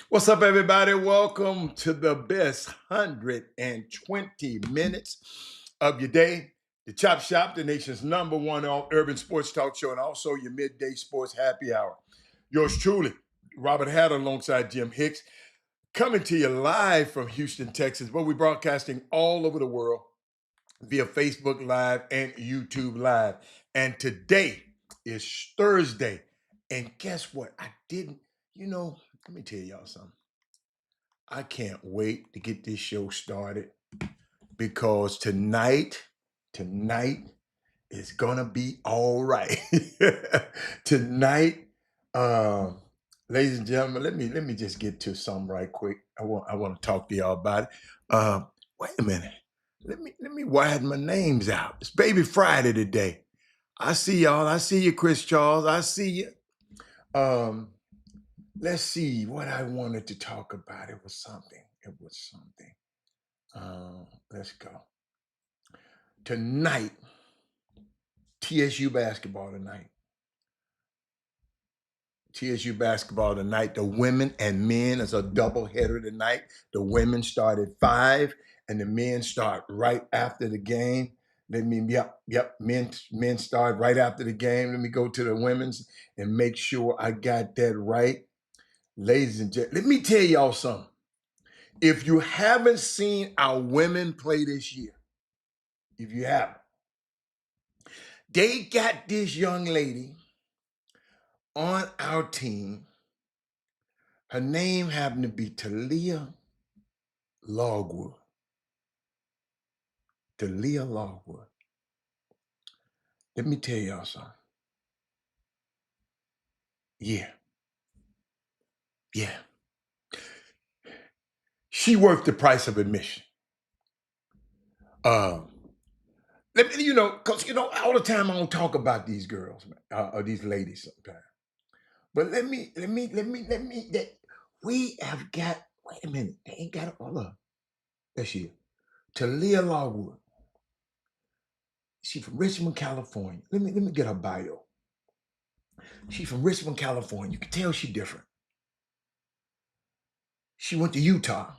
What's up, everybody? Welcome to the best 120 minutes of your day. The Chop Shop, the nation's #1 urban sports talk show, and also your midday sports happy hour. Yours truly, Robert Hatter alongside Jim Hicks, coming to you live from Houston, Texas, where we're broadcasting all over the world via Facebook Live and YouTube Live. And today is Thursday. And guess what? Let me tell y'all something. I can't wait to get this show started because tonight is gonna be all right. Tonight, um, ladies and gentlemen, let me just get to something right quick. I want to talk to y'all about it. Wait a minute. Let me widen my names out. It's Baby Friday today. I see y'all. I see you, Chris Charles. I see you. Um, let's see what I wanted to talk about. It was something. Let's go. Tonight, TSU basketball tonight. TSU basketball tonight. The women and men is a doubleheader tonight. The women start at 5 and the men start right after the game. Men start right after the game. Let me go to the women's and make sure I got that right. Ladies and gentlemen, let me tell y'all something. If you haven't seen our women play this year, if you haven't, they got this young lady on our team. Her name happened to be Talia Logwood. Talia Logwood. Let me tell y'all something. Yeah. She worth the price of admission. Um, because all the time I don't talk about these girls, or these ladies sometimes. But we have got, wait a minute, they ain't got all of. There she is. Talia Logwood. She's from Richmond, California. Let me get her bio. She's from Richmond, California. You can tell she's different. She went to Utah.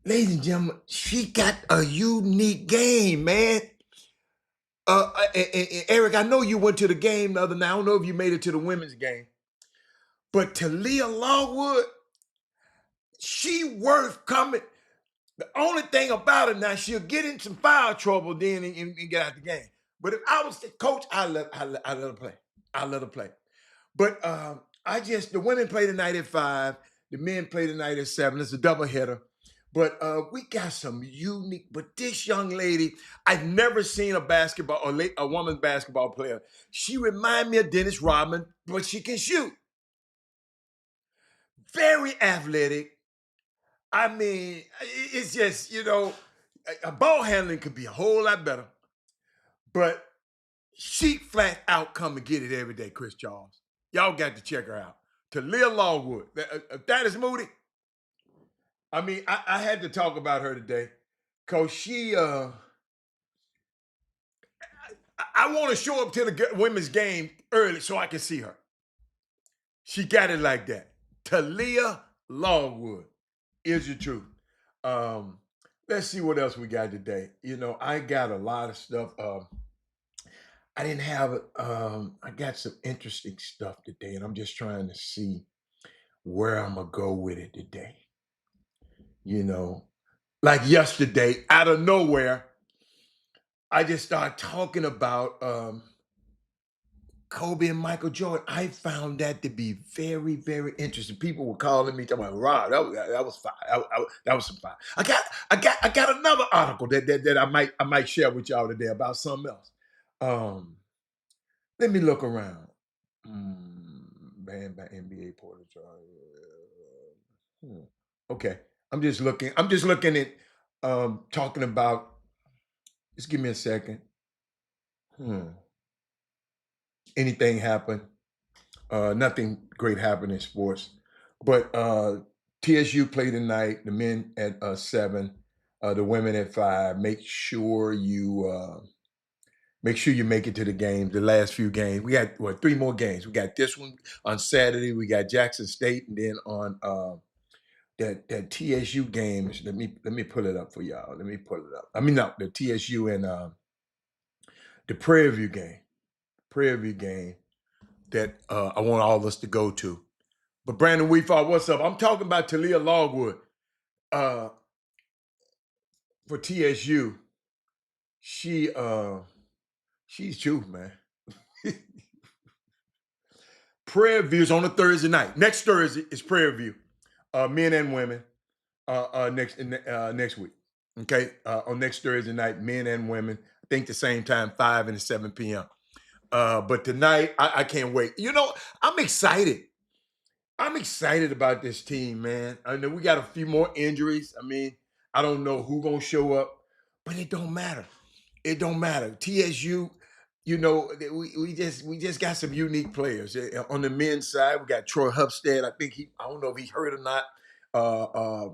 Ladies and gentlemen, she got a unique game, man. Eric, I know you went to the game the other night. I don't know if you made it to the women's game. But Talia Longwood, she worth coming. The only thing about her now, she'll get in some foul trouble then and get out the game. But if I was the coach, I let her play. I let her play. But the women play tonight at 5. The men play tonight at 7. It's a doubleheader. But we got some unique. But this young lady, I've never seen a woman basketball player. She reminds me of Dennis Rodman, but she can shoot. Very athletic. I mean, it's just a ball handling could be a whole lot better. But she flat out come and get it every day, Chris Charles. Y'all got to check her out. Talia Longwood. That is Moody. I mean, I had to talk about her today because I want to show up to the women's game early so I can see her. She got it like that. Talia Longwood is the truth. Um, let's see what else we got today. I got a lot of stuff. I didn't have I got some interesting stuff today, and I'm just trying to see where I'm gonna go with it today. Like yesterday, out of nowhere, I just started talking about Kobe and Michael Jordan. I found that to be very, very interesting. People were calling me talking about Rob. That was fine. That was some fine. I got another article that I might share with y'all today about something else. Um, Let me look around. Banned by NBA Porter Charles. Okay. I'm just looking. I'm just looking at talking about. Just give me a second. Hmm. Anything happen? Nothing great happened in sports. But TSU play tonight, the men at 7, the women at 5. Make sure Make sure you make it to the game, the last few games. We got, what, 3 more games. We got this one on Saturday. We got Jackson State, and then on that TSU game. Let me pull it up for y'all. Let me pull it up. I mean, no, the TSU and the Prairie View game. Prairie View game that I want all of us to go to. But Brandon Weefall, what's up? I'm talking about Talia Logwood for TSU. She's truth, man. Prairie View is on a Thursday night. Next Thursday is Prairie View, men and women. Next week, okay. On next Thursday night, men and women. I think the same time, 5 and 7 p.m. But tonight, I can't wait. You know, I'm excited. I'm excited about this team, man. I know we got a few more injuries. I mean, I don't know who's gonna show up, but it don't matter. It don't matter. TSU, you know, we just got some unique players. On the men's side, we got Troy Hupstead. I don't know if he's hurt or not.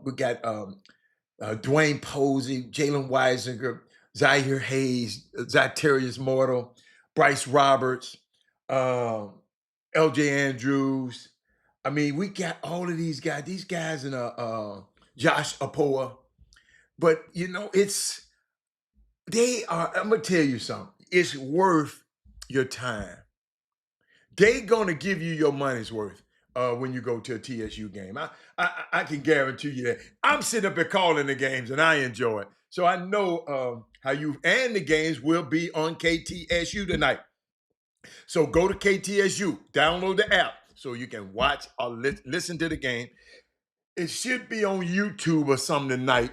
We got Dwayne Posey, Jalen Weisinger, Zaire Hayes, Zyterius Mortal, Bryce Roberts, LJ Andrews. I mean, we got all of these guys. These guys in Josh Apoa. But you know, they are. I'm gonna tell you something. It's worth your time. They gonna give you your money's worth when you go to a TSU game. I can guarantee you that. I'm sitting up here calling the games and I enjoy it. So I know how you and the games will be on KTSU tonight. So go to KTSU, download the app so you can watch or listen to the game. It should be on YouTube or something tonight,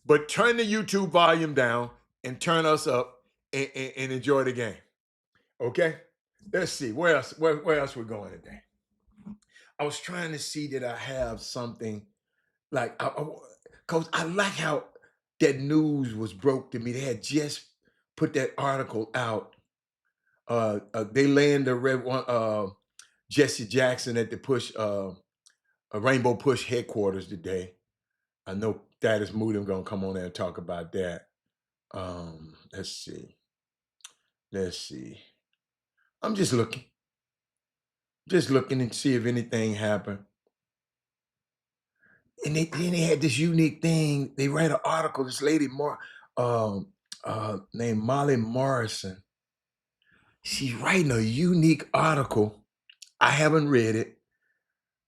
but turn the YouTube volume down and turn us up and enjoy the game. Okay? Let's see. Where else we're going today? I was trying to see that I have something like, because I like how that news was broke to me. They had just put that article out. They land the red one, Jesse Jackson at the Rainbow Push headquarters today. I know Thaddeus Moodham gonna come on there and talk about that. Let's see. Let's see. I'm just looking and see if anything happened. And then they had this unique thing. They read an article. This lady, named Molly Morrison. She's writing a unique article. I haven't read it,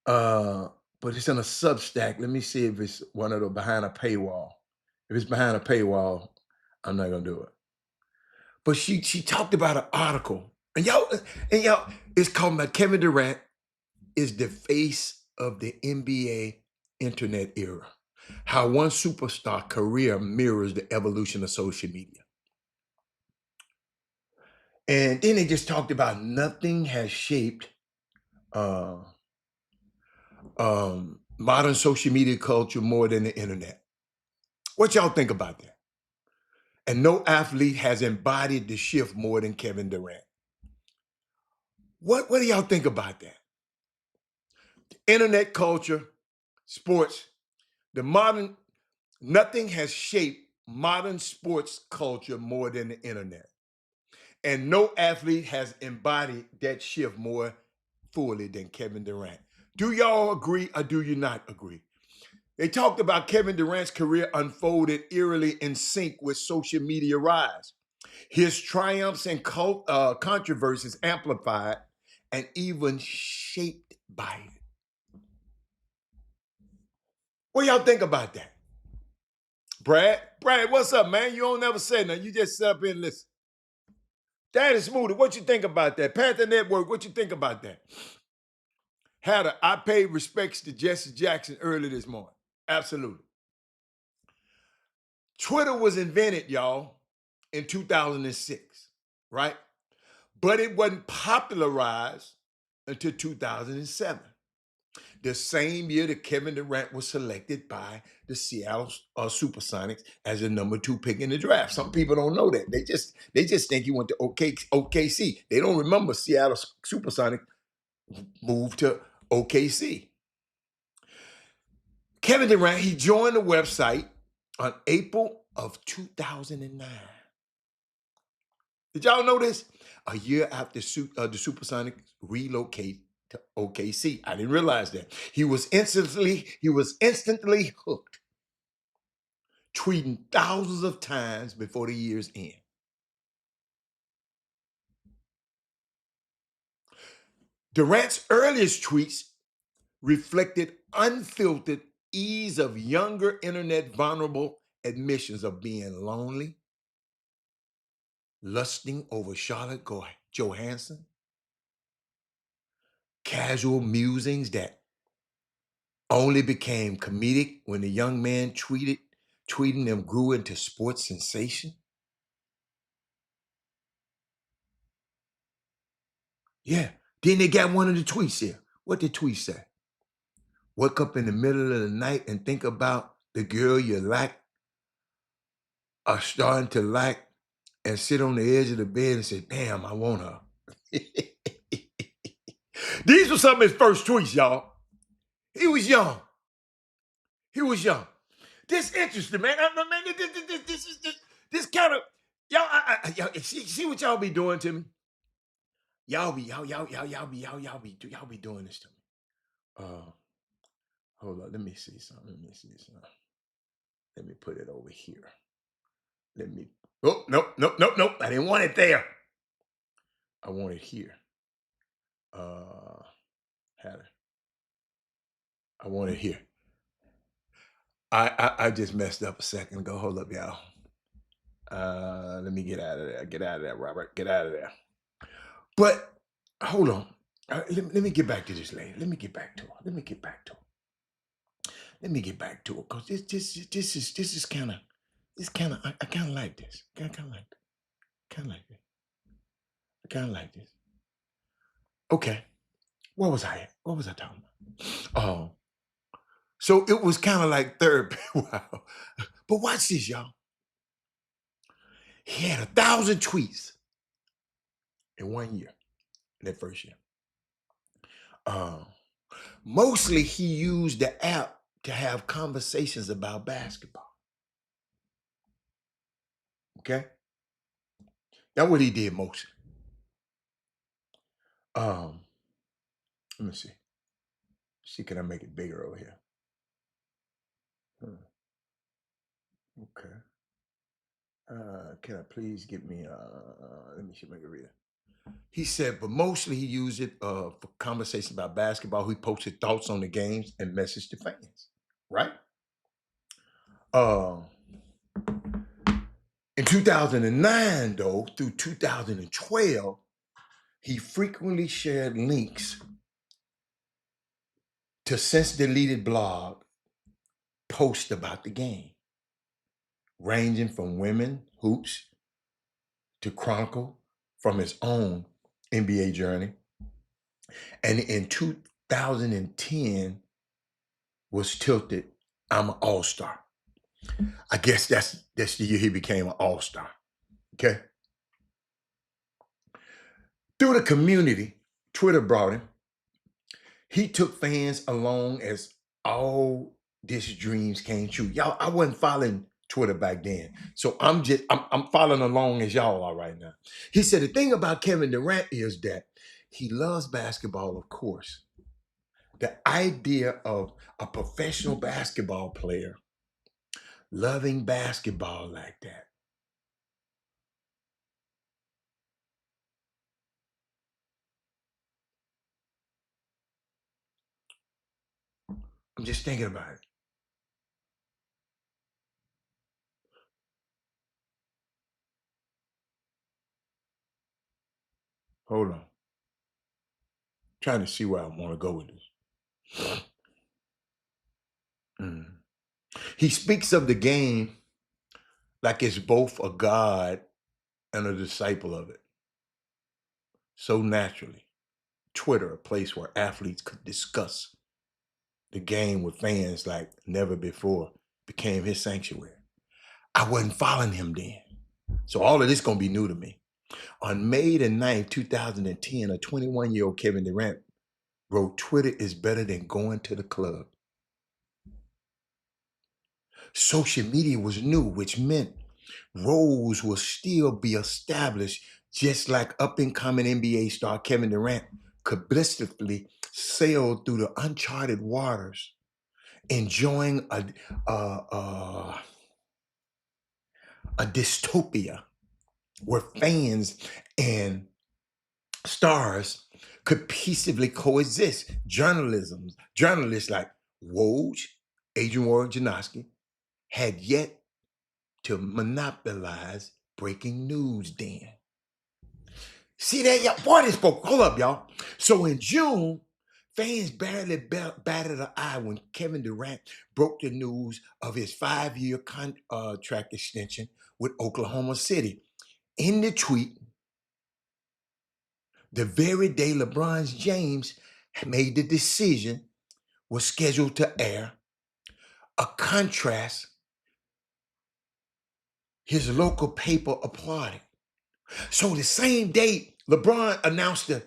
but it's in a Substack. Let me see if it's one of the behind a paywall. If it's behind a paywall, I'm not gonna do it. But she talked about an article, and y'all, it's called Kevin Durant is the face of the NBA internet era. How one superstar career mirrors the evolution of social media. And then they just talked about nothing has shaped modern social media culture more than the internet. What y'all think about that? And no athlete has embodied the shift more than Kevin Durant. What do y'all think about that? Internet culture, sports, nothing has shaped modern sports culture more than the internet. And no athlete has embodied that shift more fully than Kevin Durant. Do y'all agree or do you not agree? They talked about Kevin Durant's career unfolded eerily in sync with social media rise. His triumphs and controversies amplified and even shaped by it. What y'all think about that? Brad, what's up, man? You don't never say nothing. You just sit up here and listen. Daddy Smoothie, what you think about that? Panther Network, what you think about that? I paid respects to Jesse Jackson early this morning. Absolutely. Twitter was invented, y'all, in 2006, right? But it wasn't popularized until 2007. The same year that Kevin Durant was selected by the Seattle Supersonics as the number 2 pick in the draft. Some people don't know that. They just think he went to OKC. They don't remember Seattle Supersonics moved to OKC. Kevin Durant, he joined the website on April of 2009. Did y'all know this? A year after the Supersonics relocate to OKC. I didn't realize that. He was instantly hooked, tweeting thousands of times before the year's end. Durant's earliest tweets reflected unfiltered ease of younger internet vulnerable admissions of being lonely, lusting over Charlotte Johansson, casual musings that only became comedic when the young man tweeting them grew into sports sensation. Yeah. Then they got one of the tweets here. What did the tweet say? Wake up in the middle of the night and think about the girl you like are starting to like and sit on the edge of the bed and say, damn, I want her. These were some of his first tweets, y'all. He was young. He was young. This interesting, man. This kind of y'all. See what y'all be doing to me. Y'all be doing this to me. Hold on. Let me see something. Let me put it over here. Oh, nope. I didn't want it there. I want it here. I want it here. I just messed up a second ago. Hold up, y'all. Let me get out of there. Get out of there, Robert. Get out of there. But hold on. Let me get back to this lady. Let me get back to her. Because this is kind of I kind of like this. I kind of like this. Okay. What was I talking about? Oh. So it was kind of like therapy. Wow. But watch this, y'all. He had 1,000 tweets in 1 year, in that first year. Mostly he used the app to have conversations about basketball. Okay? That's what he did mostly. Let me see. Can I make it bigger over here? Okay. Can I please get me let me see if I can read it. He said, but mostly he used it for conversation about basketball. He posted thoughts on the games and messaged to fans. Right? In 2009, though, through 2012, he frequently shared links to since deleted blog posts about the game, ranging from women hoops to chronicle from his own NBA journey. And in 2010 was tilted, I'm an all-star. I guess that's the year he became an all-star. Okay. Through the community, Twitter brought him. He took fans along as all his dreams came true. Y'all, I wasn't following Twitter back then. So I'm following along as y'all are right now. He said the thing about Kevin Durant is that he loves basketball, of course. The idea of a professional basketball player loving basketball like that. I'm just thinking about it. Hold on. Trying to see where I want to go with this. He speaks of the game like it's both a god and a disciple of it. So naturally, Twitter, a place where athletes could discuss the game with fans like never before, became his sanctuary. I wasn't following him then. So all of this gonna be new to me. On May the 9th, 2010, a 21-year-old Kevin Durant wrote, Twitter is better than going to the club. Social media was new, which meant roles will still be established just like up-and-coming NBA star Kevin Durant could blissfully sail through the uncharted waters, enjoying a, a, a dystopia where fans and stars could peaceably coexist. Journalists like Woj, Adrian Wojnarowski, had yet to monopolize breaking news then. See that, y'all? Boy, this spoke. Hold up, y'all. So in June, fans barely batted an eye when Kevin Durant broke the news of his 5-year contract extension with Oklahoma City. In the tweet, the very day LeBron James made the decision was scheduled to air, a contrast his local paper applauded. So the same day LeBron announced the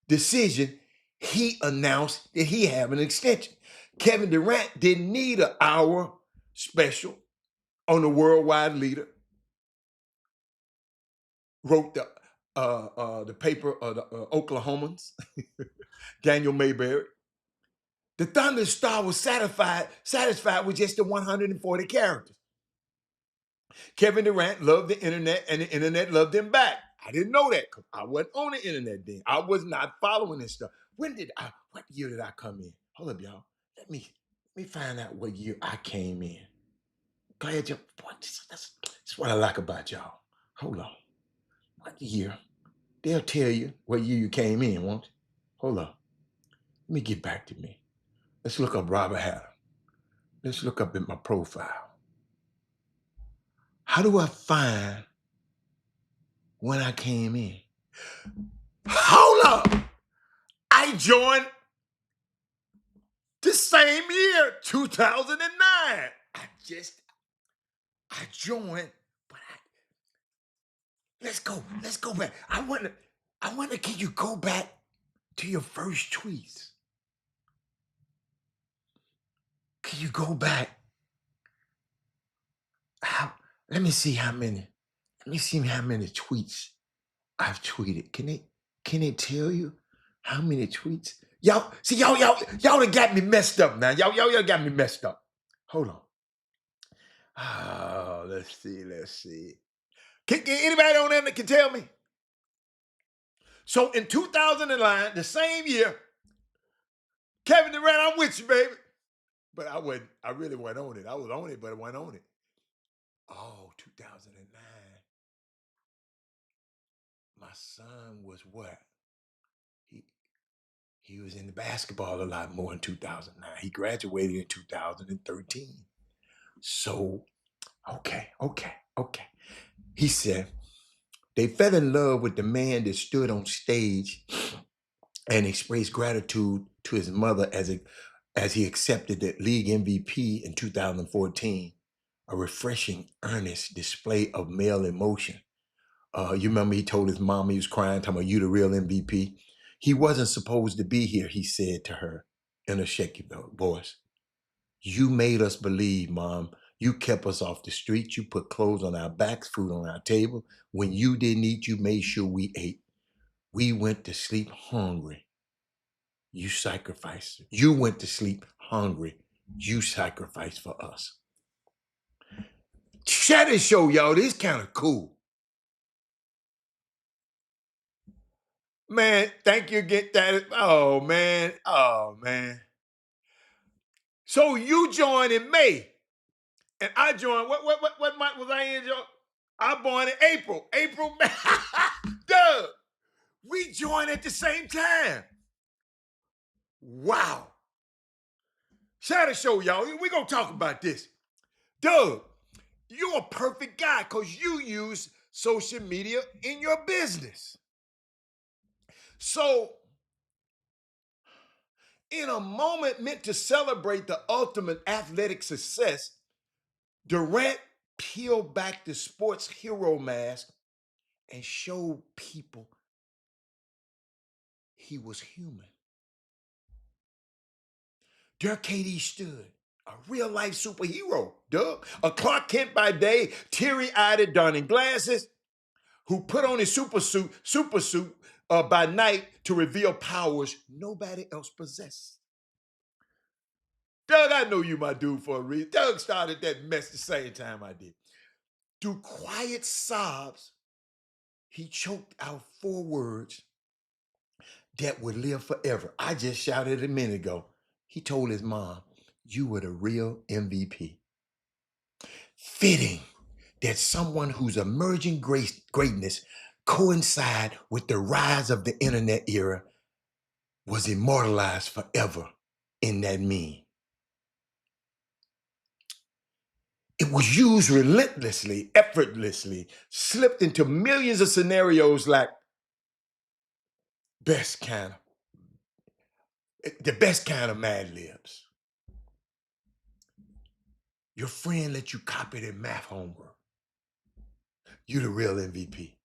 decision, he announced that he had an extension. Kevin Durant didn't need an hour special on the worldwide leader. Wrote the paper of the Oklahomans, Daniel Mayberry. The Thunder star was satisfied with just the 140 characters. Kevin Durant loved the internet, and the internet loved him back. I didn't know that because I wasn't on the internet then. I was not following this stuff. What year did I come in? Hold up, y'all. Let me find out what year I came in. Glad you, boy, that's what I like about y'all. Hold on. What year? They'll tell you what year you came in, won't you? Hold on. Let me get back to me. Let's look up Robert Hatter. Let's look up in my profile. How do I find when I came in? Hold up! I joined the same year, 2009. I joined, but let's go back. I wonder, can you go back to your first tweets? Can you go back? Let me see how many tweets I've tweeted. Can they tell you how many tweets? Y'all done got me messed up now. Y'all got me messed up. Hold on. Oh, let's see. Can anybody on there that can tell me? So in 2009, the same year, Kevin Durant, I'm with you, baby. But I really wasn't on it. I was on it, but I wasn't on it. Oh, 2009. My son was what? He was into basketball a lot more in 2009. He graduated in 2013. So, okay. He said, they fell in love with the man that stood on stage and expressed gratitude to his mother as he accepted the league MVP in 2014, a refreshing, earnest display of male emotion. You remember he told his mom he was crying, talking about, you the real MVP. He wasn't supposed to be here, he said to her in a shaky voice. You made us believe, Mom. You kept us off the street. You put clothes on our backs, food on our table. When you didn't eat, you made sure we ate. We went to sleep hungry. You sacrificed. You went to sleep hungry. You sacrificed for us. Share this show, y'all. This kind of cool. Man, thank you. Get that. Oh, man. So you joined in May, and I joined. What month was I in, Joe? I born in April. May. Doug, we joined at the same time. Wow. Share the show, y'all. We're going to talk about this. Doug, you're a perfect guy because you use social media in your business. So, in a moment meant to celebrate the ultimate athletic success, Durant peeled back the sports hero mask and showed people he was human. There KD stood, a real-life superhero, Doug. A Clark Kent by day, teary-eyed, donning glasses, who put on his super suit by night to reveal powers nobody else possessed. Doug, I know you my dude for a reason. Doug started that mess the same time I did. Through quiet sobs, he choked out 4 words that would live forever. I just shouted a minute ago. He told his mom, "You were the real MVP." Fitting that someone whose emerging greatness coincide with the rise of the internet era was immortalized forever in that meme. It was used relentlessly, effortlessly, slipped into millions of scenarios like best kind the best kind of Mad Libs. Your friend let you copy their math homework. You the real MVP.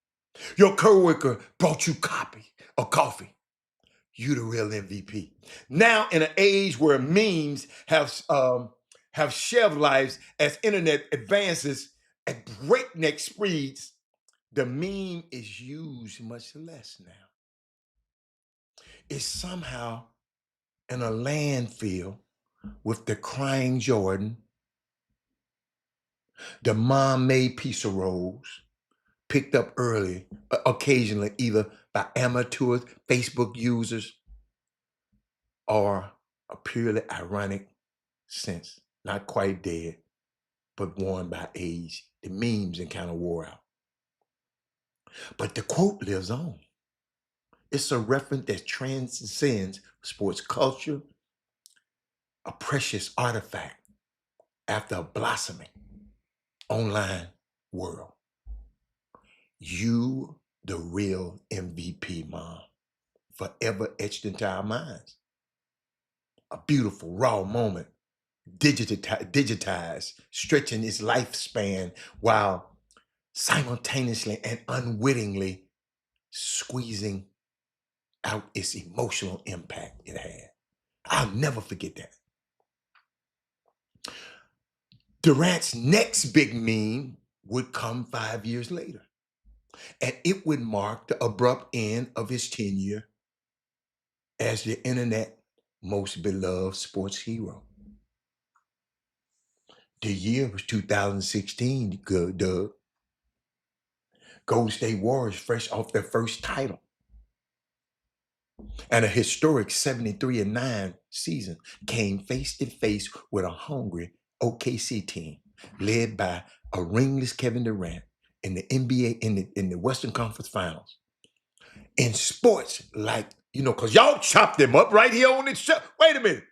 Your coworker brought you coffee. You the real MVP. Now, in an age where memes have shelf lives as internet advances at breakneck speeds, the meme is used much less now. It's somehow in a landfill with the crying Jordan, the mom-made pizza rolls, picked up early, occasionally either by amateur Facebook users or a purely ironic sense, not quite dead, but worn by age. The memes and kind of wore out. But the quote lives on. It's a reference that transcends sports culture, a precious artifact after a blossoming online world. You, the real MVP, Mom, forever etched into our minds. A beautiful, raw moment, digitized, stretching its lifespan while simultaneously and unwittingly squeezing out its emotional impact it had. I'll never forget that. Durant's next big meme would come 5 years later, and it would mark the abrupt end of his tenure as the internet most beloved sports hero. The year was 2016, good Doug. Golden State Warriors fresh off their first title and a historic 73-9 season came face to face with a hungry OKC team led by a ringless Kevin Durant in the NBA in the Western Conference Finals. In sports, like, because y'all chopped them up right here on this show. Wait a minute.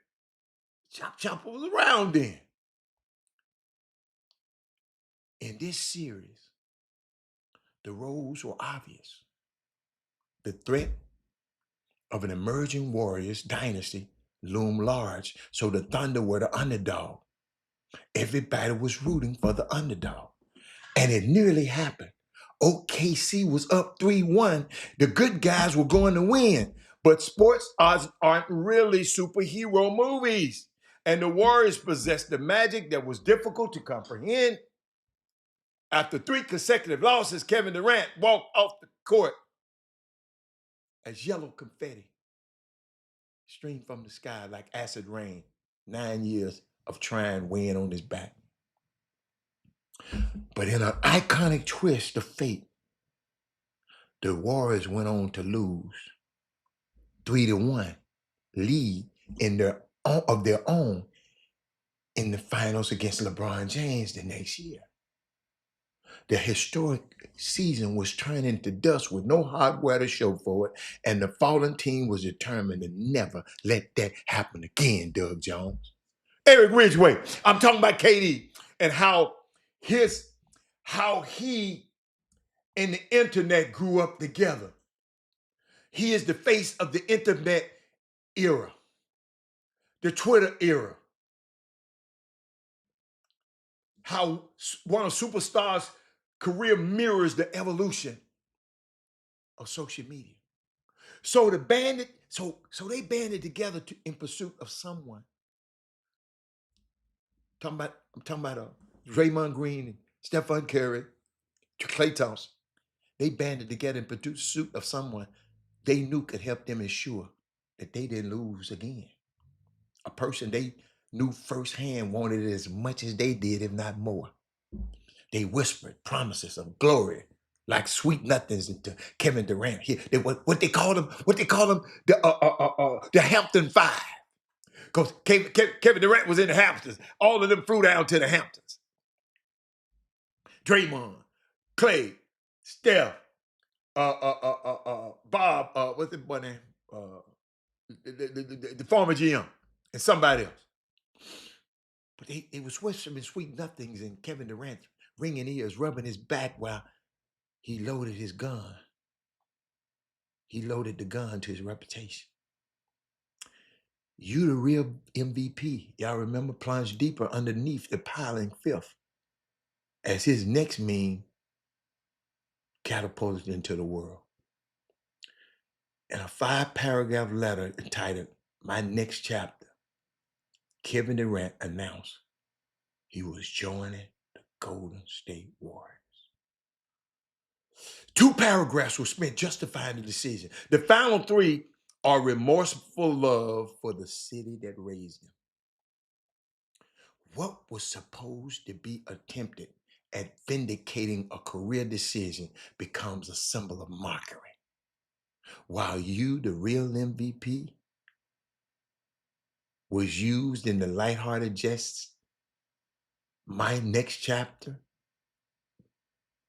Chop was around then. In this series, the roles were obvious. The threat of an emerging Warriors dynasty loomed large, so the Thunder were the underdog. Everybody was rooting for the underdog. And it nearly happened. OKC was up 3-1. The good guys were going to win. But sports aren't really superhero movies. And the Warriors possessed the magic that was difficult to comprehend. After 3 consecutive losses, Kevin Durant walked off the court as yellow confetti streamed from the sky like acid rain. 9 years of trying weighing on his back. But in an iconic twist of fate, the Warriors went on to lose 3-1 lead of their own in the finals against LeBron James the next year. The historic season was turned into dust with no hardware to show for it, and the fallen team was determined to never let that happen again, Doug Jones. Eric Ridgway, I'm talking about KD and how he and the internet grew up together. He is the face of the internet era, the Twitter era. How one of superstars' career mirrors the evolution of social media. So they banded together in pursuit of someone. I'm talking about Draymond Green and Stephen Curry, Klay Thompson. They banded together and produced a suit of someone they knew could help them ensure that they didn't lose again. A person they knew firsthand wanted it as much as they did, if not more. They whispered promises of glory like sweet nothings into Kevin Durant. Here, what they call them, the Hampton Five. Because Kevin Durant was in the Hamptons. All of them flew down to the Hamptons. Draymond, Clay, Steph, Bob, what's the boy name? The former GM, and somebody else. But it was whispering sweet nothings and Kevin Durant ringing ears, rubbing his back while he loaded his gun. He loaded the gun to his reputation. You the real MVP. Y'all remember plunged deeper underneath the piling filth as his next meme catapulted into the world. In a 5-paragraph letter entitled My Next Chapter, Kevin Durant announced he was joining the Golden State Warriors. 2 paragraphs were spent justifying the decision. The final 3 are remorseful love for the city that raised him. What was supposed to be attempted at vindicating a career decision becomes a symbol of mockery. While you, the real MVP, was used in the lighthearted jests, my next chapter,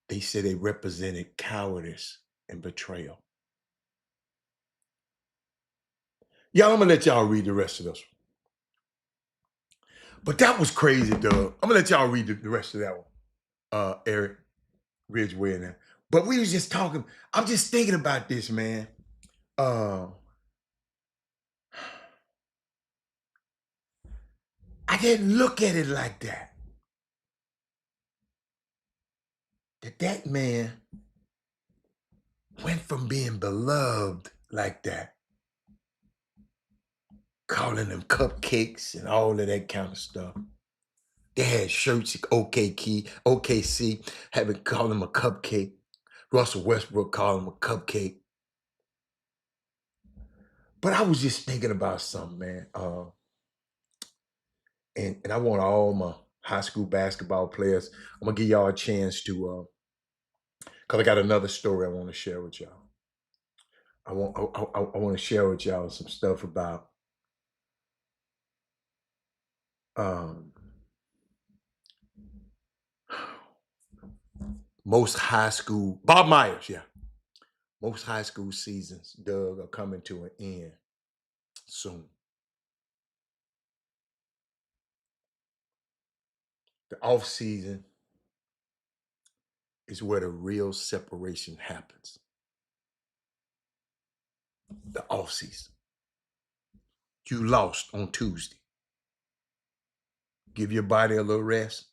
they said they represented cowardice and betrayal. Y'all, I'm gonna let y'all read the rest of this. But that was crazy, Doug. I'm gonna let y'all read the rest of that one. Eric Ridgeway and that. But we was just talking. I'm just thinking about this, man. I didn't look at it like that. That man went from being beloved like that, calling them cupcakes and all of that kind of stuff. They had shirts, OKC, having called him a cupcake. Russell Westbrook called him a cupcake. But I was just thinking about something, man. And I want all my high school basketball players, I'm gonna give y'all a chance to, because I got another story I want to share with y'all. I want to share with y'all some stuff about most high school, Bob Myers, yeah. Most high school seasons, Doug, are coming to an end soon. The off season is where the real separation happens. The off season. You lost on Tuesday. Give your body a little rest.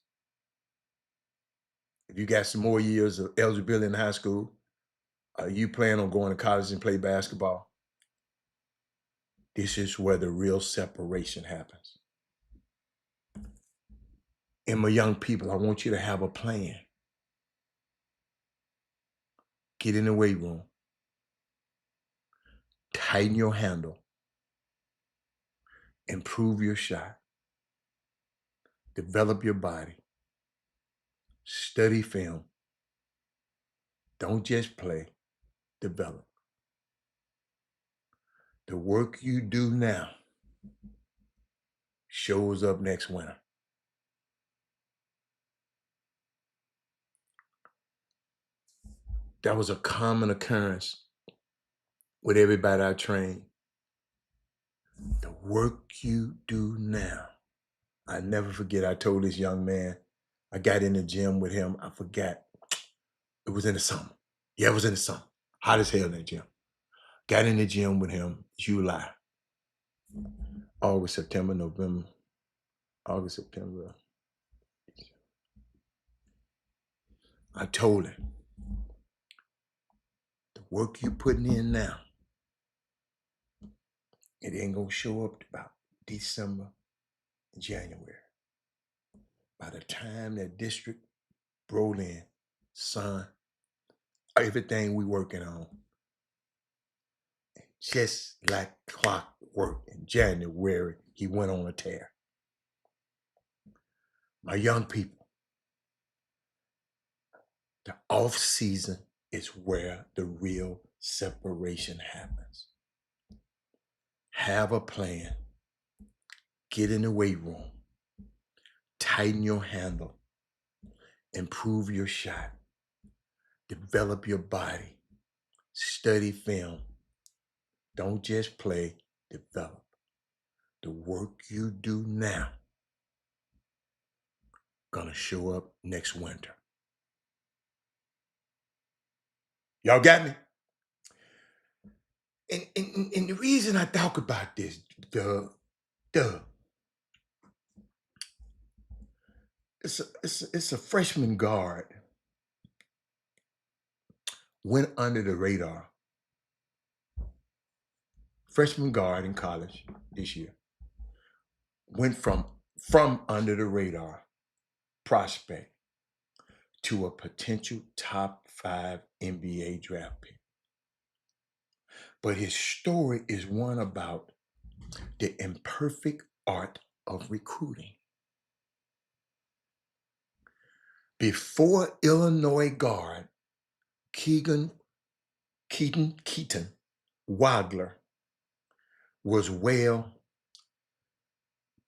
If you got some more years of eligibility in high school, you plan on going to college and play basketball, this is where the real separation happens. And my young people, I want you to have a plan. Get in the weight room. Tighten your handle. Improve your shot. Develop your body. Study film. Don't just play. Develop. The work you do now shows up next winter. That was a common occurrence with everybody I trained. The work you do now. I never forget, I told this young man, I got in the gym with him, I forgot. It was in the summer. Yeah, it was in the summer. Hot as hell in the gym. Got in the gym with him, July, August, September, November, August, September. I told him, the work you putting in now, it ain't gonna show up about December, January. By the time that district roll in, son, everything we working on. Just like clockwork, in January, he went on a tear. My young people, the off season is where the real separation happens. Have a plan. Get in the weight room. Tighten your handle. Improve your shot. Develop your body. Study film. Don't just play, develop. The work you do now gonna show up next winter. Y'all got me? And the reason I talk about this, it's a freshman guard went under the radar. Freshman guard in college this year went from under the radar prospect to a potential top 5 NBA draft pick. But his story is one about the imperfect art of recruiting. Before Illinois guard Keaton Wagler was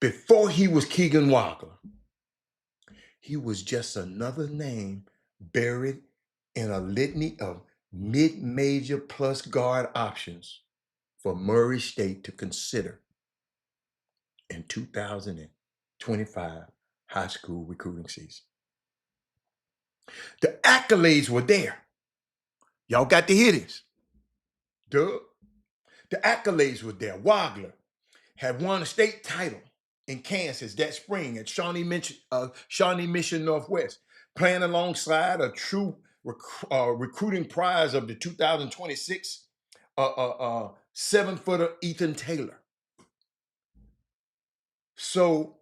before he was Keegan Wagler, he was just another name buried in a litany of mid-major plus guard options for Murray State to consider in 2025 high school recruiting season. The accolades were there. Y'all got to hear this. Duh. The accolades were there. Wagler had won a state title in Kansas that spring at Shawnee Mission Northwest, playing alongside a true recruiting prize of the 2026 7-footer Ethan Taylor. So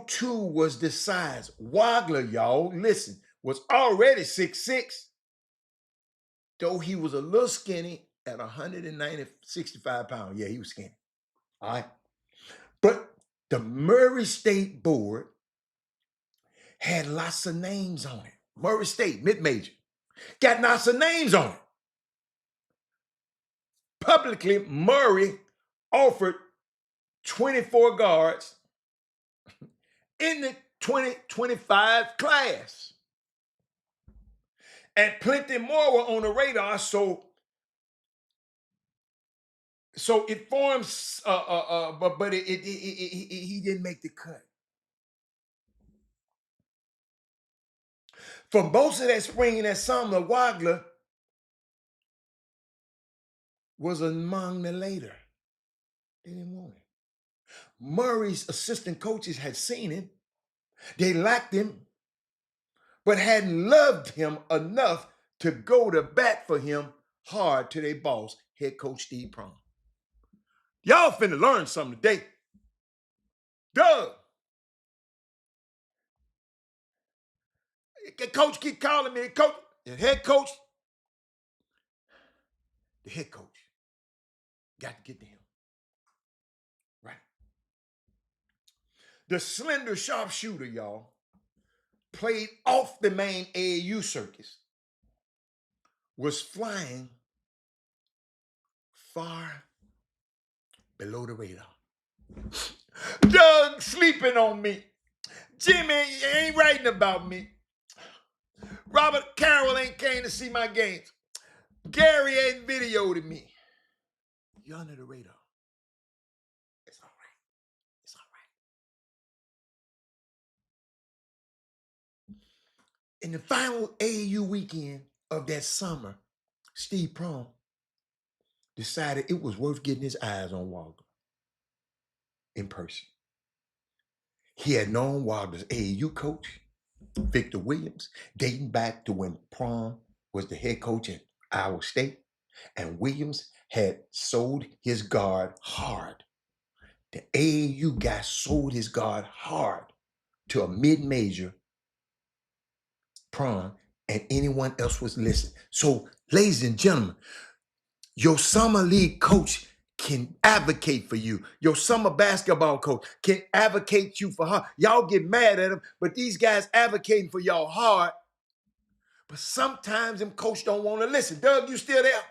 too was the size. Wagler, y'all, listen, was already 6'6", though he was a little skinny at 65 pounds. Yeah, he was skinny. All right. But the Murray State board had lots of names on it. Murray State, mid-major, got lots of names on it. Publicly, Murray offered 24 guards in the 2025 class. And plenty more were on the radar, so it forms, but he didn't make the cut. For most of that spring and that summer, Wagler was among the later. They didn't want him. Murray's assistant coaches had seen him. They liked him, but hadn't loved him enough to go to bat for him hard to their boss, head coach Steve Prohm. Y'all finna learn something today. Doug. The coach keep calling me. The head coach got to get to him. Right. The slender sharpshooter, y'all, played off the main AAU circus, was flying far below the radar. Doug sleeping on me. Jimmy ain't writing about me. Robert Carroll ain't came to see my games. Gary ain't videoed me. You're under the radar. It's all right. It's all right. In the final AAU weekend of that summer, Steve Prohm decided it was worth getting his eyes on Wagler in person. He had known Wagler's AAU coach, Victor Williams, dating back to when Prohm was the head coach at Iowa State, and Williams had sold his guard hard. The AAU guy sold his guard hard to a mid-major, Prohm, and anyone else was listening. So, ladies and gentlemen, your summer league coach can advocate for you. Your summer basketball coach can advocate you for her. Y'all get mad at him, but these guys advocating for y'all hard. But sometimes them coach don't want to listen. Doug, you still there?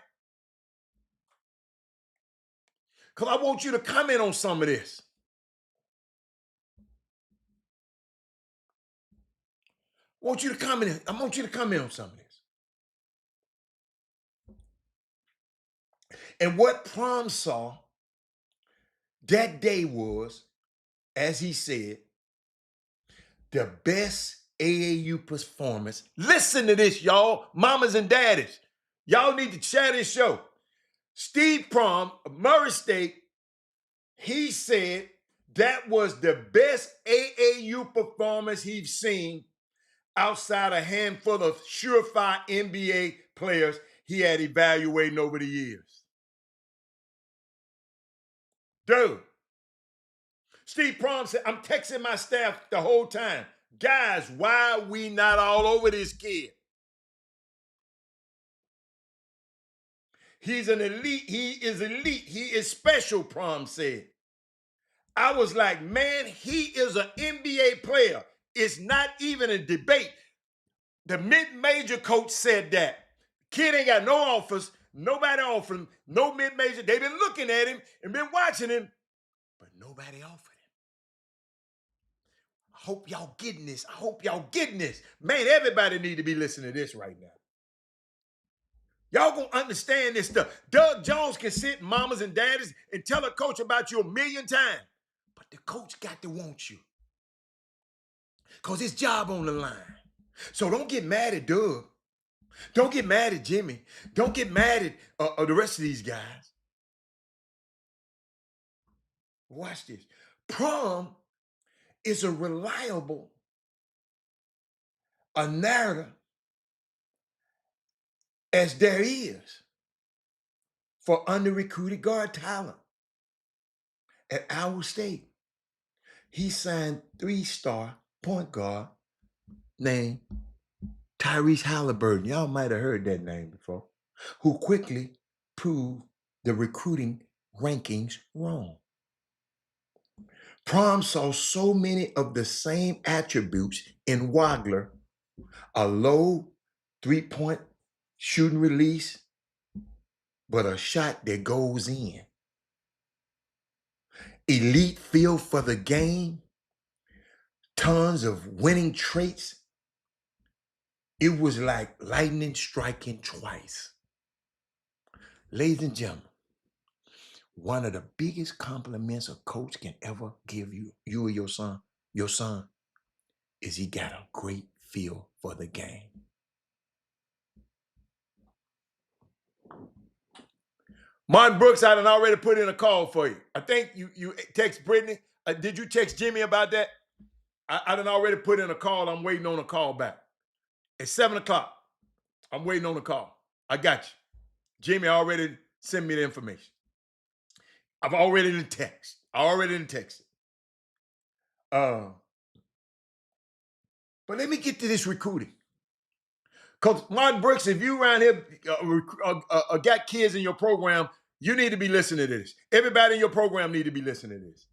Because I want you to comment on some of this. I want you to comment on some of this. And what Prom saw that day was, as he said, the best AAU performance. Listen to this, y'all, mamas and daddies. Y'all need to share this show. Steve Prom of Murray State, he said that was the best AAU performance he's seen outside a handful of surefire NBA players he had evaluating over the years. Dude, Steve Prom said, I'm texting my staff the whole time. Guys, why are we not all over this kid? He's an elite. He is elite. He is special, Prom said. I was like, man, he is an NBA player. It's not even a debate. The mid-major coach said that. Kid ain't got no offers. Nobody offered him. No mid-major. They've been looking at him and been watching him, but nobody offered him. I hope y'all getting this. I hope y'all getting this. Man, everybody need to be listening to this right now. Y'all gonna understand this stuff. Doug Jones can sit mamas and daddies and tell a coach about you 1,000,000 times, but the coach got to want you because his job on the line. So don't get mad at Doug. Don't get mad at Jimmy. Don't get mad at the rest of these guys. Watch this. Prom is a reliable, a narrative as there is for under-recruited guard talent. At Iowa State, he signed 3-star point guard named Tyrese Halliburton. Y'all might have heard that name before. Who quickly proved the recruiting rankings wrong. Prom saw so many of the same attributes in Wagler: a low 3-point shooting release, but a shot that goes in. Elite feel for the game, tons of winning traits. It was like lightning striking twice. Ladies and gentlemen, one of the biggest compliments a coach can ever give you or your son, is he got a great feel for the game. Martin Brooks, I done already put in a call for you. I think you text Brittany. Did you text Jimmy about that? I done already put in a call. I'm waiting on a call back. It's 7 o'clock. I'm waiting on a call. I got you. Jimmy already sent me the information. I've already done text. I already done texted. But let me get to this recruiting. Because Martin Brooks, if you around here got kids in your program, you need to be listening to this. Everybody in your program need to be listening to this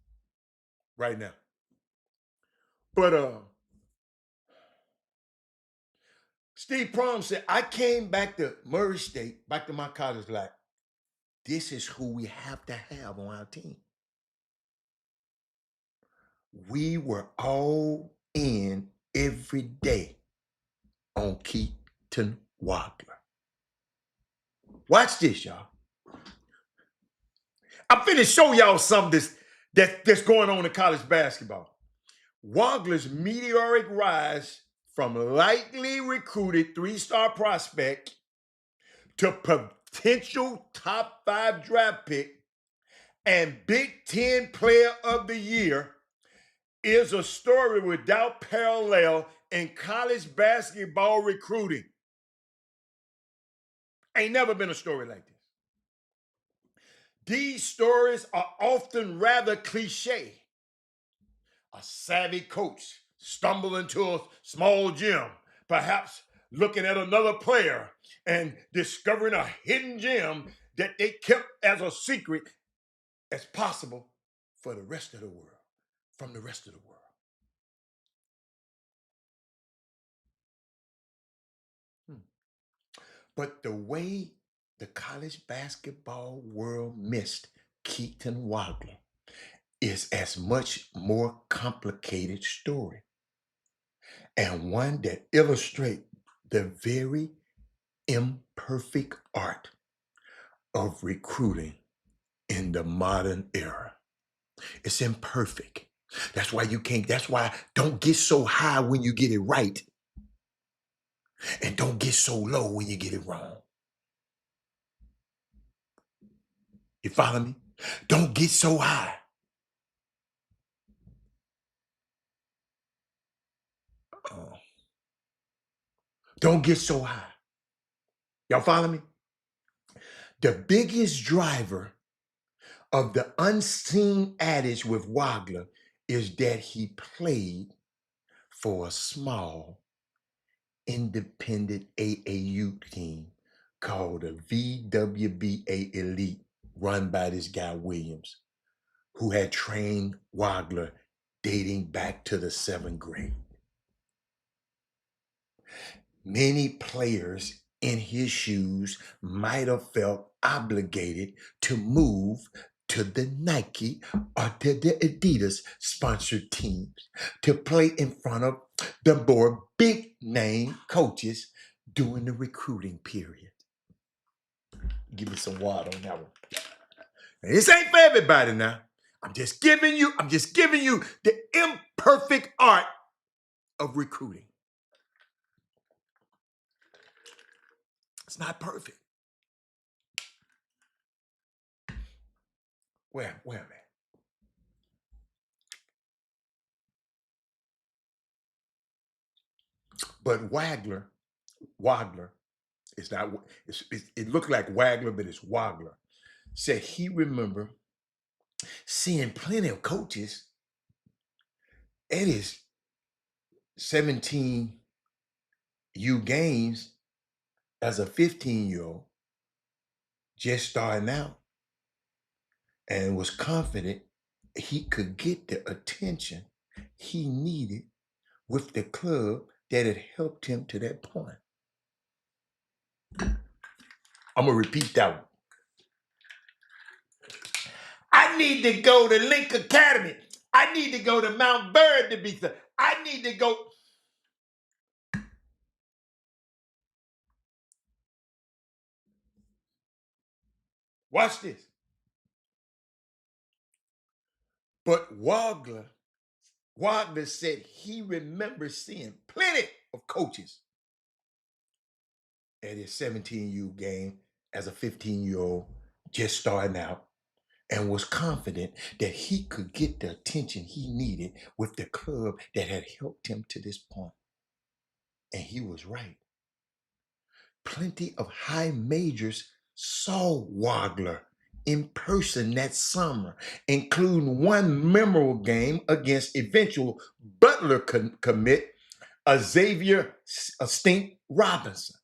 right now. But Steve Prom said, I came back to Murray State, back to my college, like, this is who we have to have on our team. We were all in every day on Keaton Wagler. Watch this, y'all. I'm finna show y'all something that's going on in college basketball. Wagler's meteoric rise from lightly recruited 3-star prospect to potential top 5 draft pick and Big Ten Player of the Year is a story without parallel in college basketball recruiting. Ain't never been a story like this. These stories are often rather cliche. A savvy coach stumbled into a small gym, perhaps looking at another player and discovering a hidden gem that they kept as a secret as possible for the rest of the world, from the rest of the world. Hmm. But the way the college basketball world missed Keaton Wagler is as much more complicated story, and one that illustrates the very imperfect art of recruiting in the modern era. It's imperfect. That's why you can't, that's why don't get so high when you get it right, and don't get so low when you get it wrong. You follow me? Don't get so high. Uh, don't get so high. Y'all follow me? The biggest driver of the unseen adage with Wagler is that he played for a small independent AAU team called the VWBA Elite, run by this guy Williams, who had trained Wagler dating back to the 7th grade. Many players in his shoes might have felt obligated to move to the Nike or to the Adidas sponsored teams to play in front of the more big name coaches during the recruiting period. Give me some water on that one. Now, this ain't for everybody now. I'm just giving you the imperfect art of recruiting. It's not perfect. Where am I? But Wagler, it's not, it looked like Wagler, but it's Wagler, said he remember seeing plenty of coaches at his 17U games as a 15-year-old, just starting out, and was confident he could get the attention he needed with the club that had helped him to that point. I'm gonna repeat that one. I need to go to Link Academy. I need to go to Mount Bird to be. I need to go. Watch this. But Wagler said he remembers seeing plenty of coaches at his 17U game as a 15-year-old just starting out, and was confident that he could get the attention he needed with the club that had helped him to this point. And he was right. Plenty of high majors saw Wagler in person that summer, including one memorable game against eventual Butler commit Xavier Stink Robinson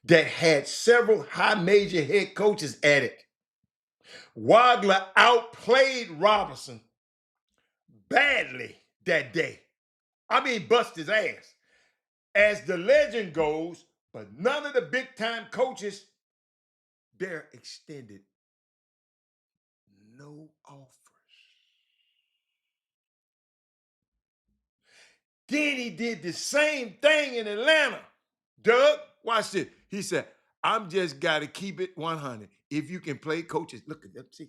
that had several high major head coaches at it. Wagler outplayed Robinson badly that day. I mean, bust his ass. As the legend goes, but none of the big time coaches there extended no offers. Then he did the same thing in Atlanta. Doug, watch this. He said, I'm just got to keep it 100. If you can play coaches, look at them. See.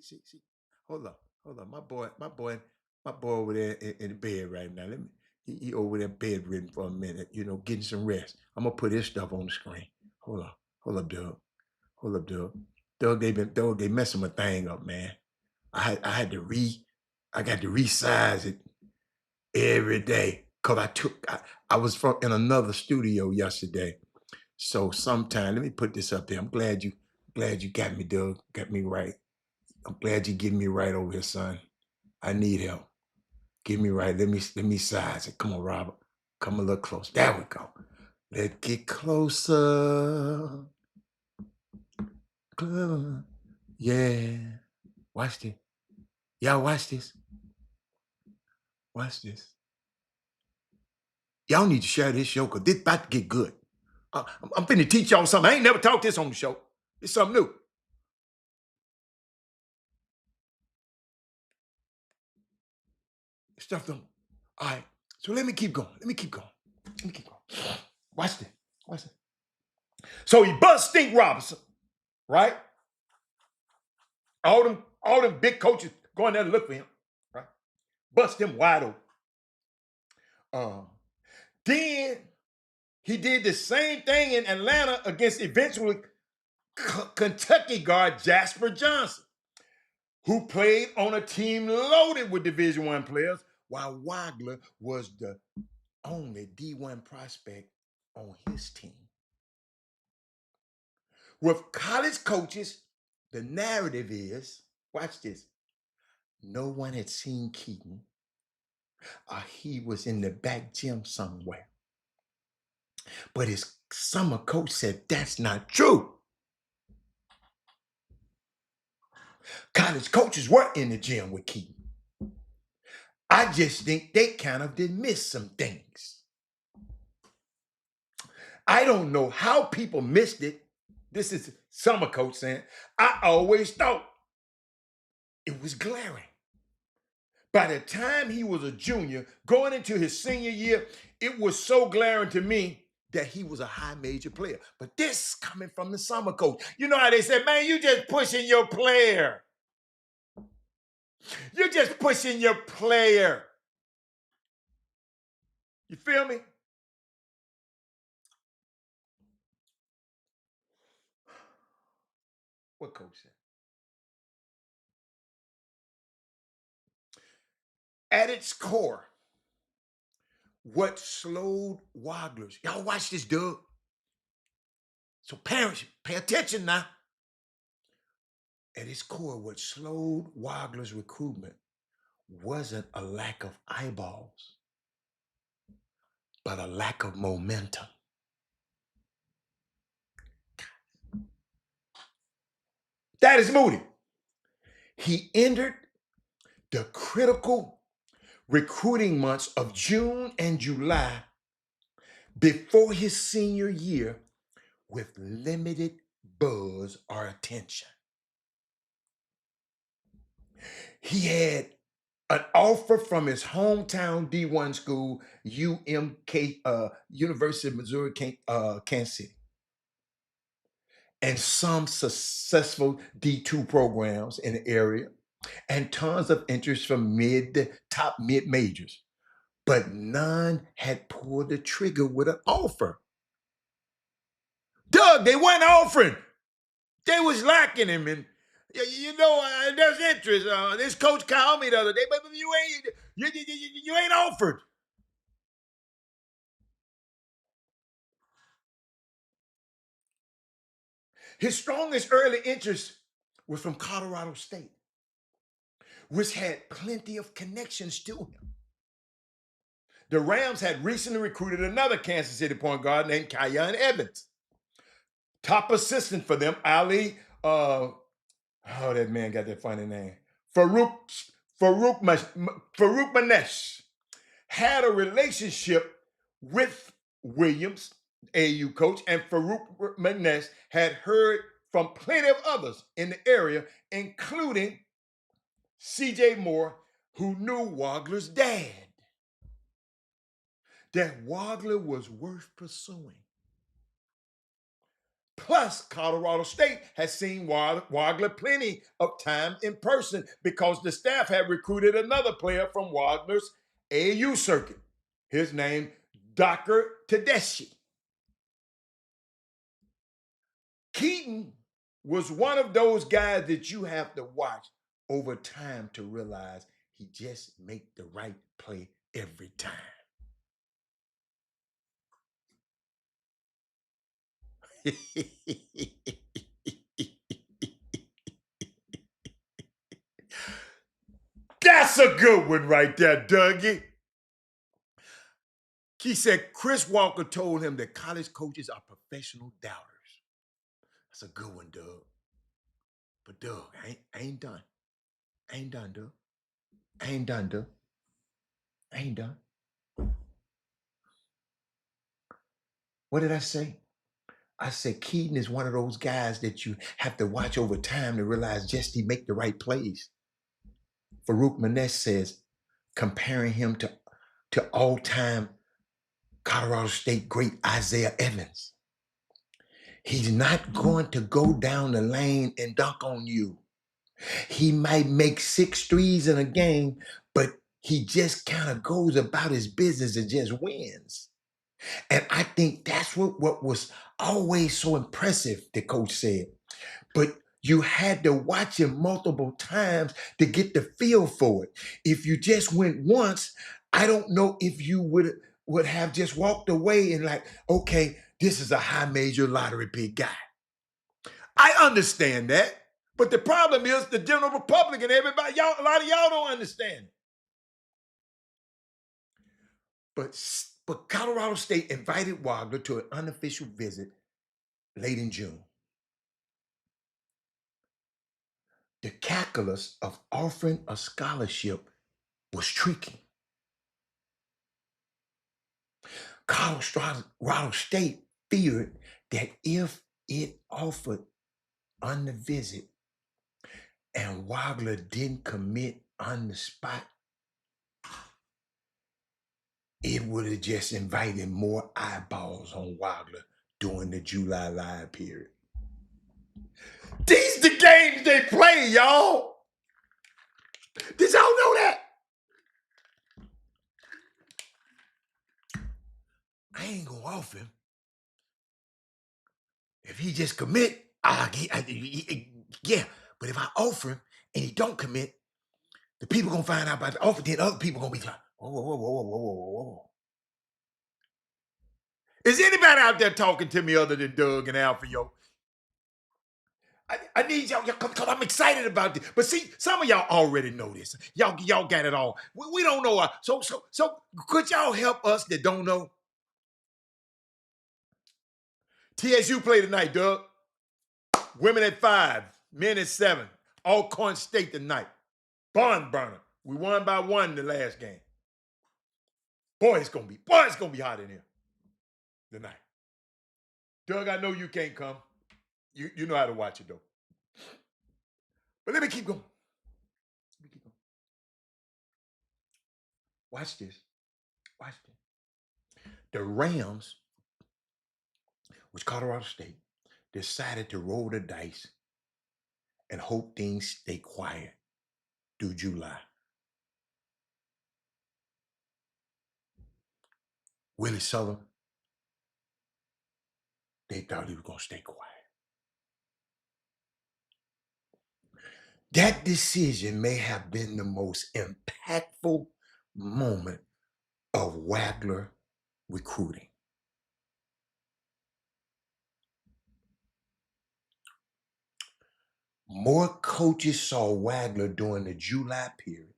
Hold on. My boy over there in the bed right now. He over there bedridden for a minute, getting some rest. I'm going to put his stuff on the screen. Hold up, Doug. Doug, they messing my thing up, man. I got to resize it every day. Cause I was in another studio yesterday. So sometime, let me put this up there. I'm glad you got me, Doug. Got me right. I'm glad you getting me right over here, son. I need help. Get me right. Let me size it. Come on, Robert. Come a little close. There we go. Let's get closer. Yeah. Watch this. Y'all watch this. Watch this. Y'all need to share this show because this about to get good. I'm finna teach y'all something. I ain't never taught this on the show. It's something new. Stuff them. All right. So let me keep going. Let me keep going. Watch this. Watch this. So he buzzed Stink Robinson, right? All them big coaches going there to look for him, right? Bust him wide open. Then he did the same thing in Atlanta against eventually Kentucky guard Jasper Johnson, who played on a team loaded with Division I players, while Wagler was the only D1 prospect on his team. With college coaches, the narrative is, watch this, no one had seen Keaton, or he was in the back gym somewhere. But his summer coach said that's not true. College coaches were in the gym with Keaton. I just think they kind of did miss some things. I don't know how people missed it. This is summer coach saying, I always thought it was glaring. By the time he was a junior, going into his senior year, it was so glaring to me that he was a high major player. But this coming from the summer coach. You know how they say, man, you just pushing your player. You're just pushing your player. You feel me? What coach said? At its core, what slowed Wagler's, y'all watch this, dude. So parents, pay attention now. At its core, what slowed Wagler's recruitment wasn't a lack of eyeballs, but a lack of momentum. That is Moody. He entered the critical recruiting months of June and July before his senior year with limited buzz or attention. He had an offer from his hometown D1 school, University of Missouri, Kansas City, and some successful D2 programs in the area, and tons of interest from top mid majors. But none had pulled the trigger with an offer. Doug, they weren't offering. They was lacking him, and there's interest. This coach called me the other day, but you ain't offered. His strongest early interest was from Colorado State, which had plenty of connections to him. The Rams had recently recruited another Kansas City point guard named Kyon Evans. Top assistant for them, Ali, that man got that funny name, Farouk Manesh, had a relationship with Williams, AU coach, and Farouk Manesh had heard from plenty of others in the area, including C.J. Moore, who knew Wagler's dad, that Wagler was worth pursuing. Plus, Colorado State has seen Wagler plenty of time in person because the staff had recruited another player from Wagler's AU circuit. His name, Dr. Tedeschi. Keaton was one of those guys that you have to watch over time to realize he just make the right play every time. That's a good one right there, Dougie. He said Chris Walker told him that college coaches are professional doubters. That's a good one, Doug. But Doug, I ain't done. I ain't done, Doug. I ain't done, Doug. I ain't done. What did I say? I said Keaton is one of those guys that you have to watch over time to realize just he make the right plays. Farouk Manesh says, comparing him to all-time Colorado State great Isaiah Evans. He's not going to go down the lane and dunk on you. He might make 6 threes in a game, but he just kind of goes about his business and just wins. And I think that's what was always so impressive, the coach said. But you had to watch him multiple times to get the feel for it. If you just went once, I don't know if you would have just walked away and like, okay, this is a high major lottery pick guy. I understand that. But the problem is the general public and everybody, a lot of y'all don't understand it. But Colorado State invited Wagler to an unofficial visit late in June. The calculus of offering a scholarship was tricky. Colorado State feared that if it offered on the visit and Wagler didn't commit on the spot, it would have just invited more eyeballs on Wagler during the July live period. These the games they play, y'all. Did y'all know that? I ain't gonna offer him. If he just commit, yeah. But if I offer him and he don't commit, the people gonna find out about the offer. Then other people gonna be like, whoa. Is anybody out there talking to me other than Doug and Alpha, yo? I need y'all because I'm excited about this. But see, some of y'all already know this. Y'all got it all. We don't know. So could y'all help us that don't know? TSU play tonight, Doug. Women at 5, men at 7. Alcorn State tonight. Barn burner. We won by 1 the last game. Boy, it's gonna be hot in here tonight. Doug, I know you can't come. You know how to watch it though. But let me keep going. Watch this. The Rams, which Colorado State, decided to roll the dice and hope things stay quiet through July. Willie Sutherland, they thought he was going to stay quiet. That decision may have been the most impactful moment of Wagler recruiting. More coaches saw Wagler during the July period,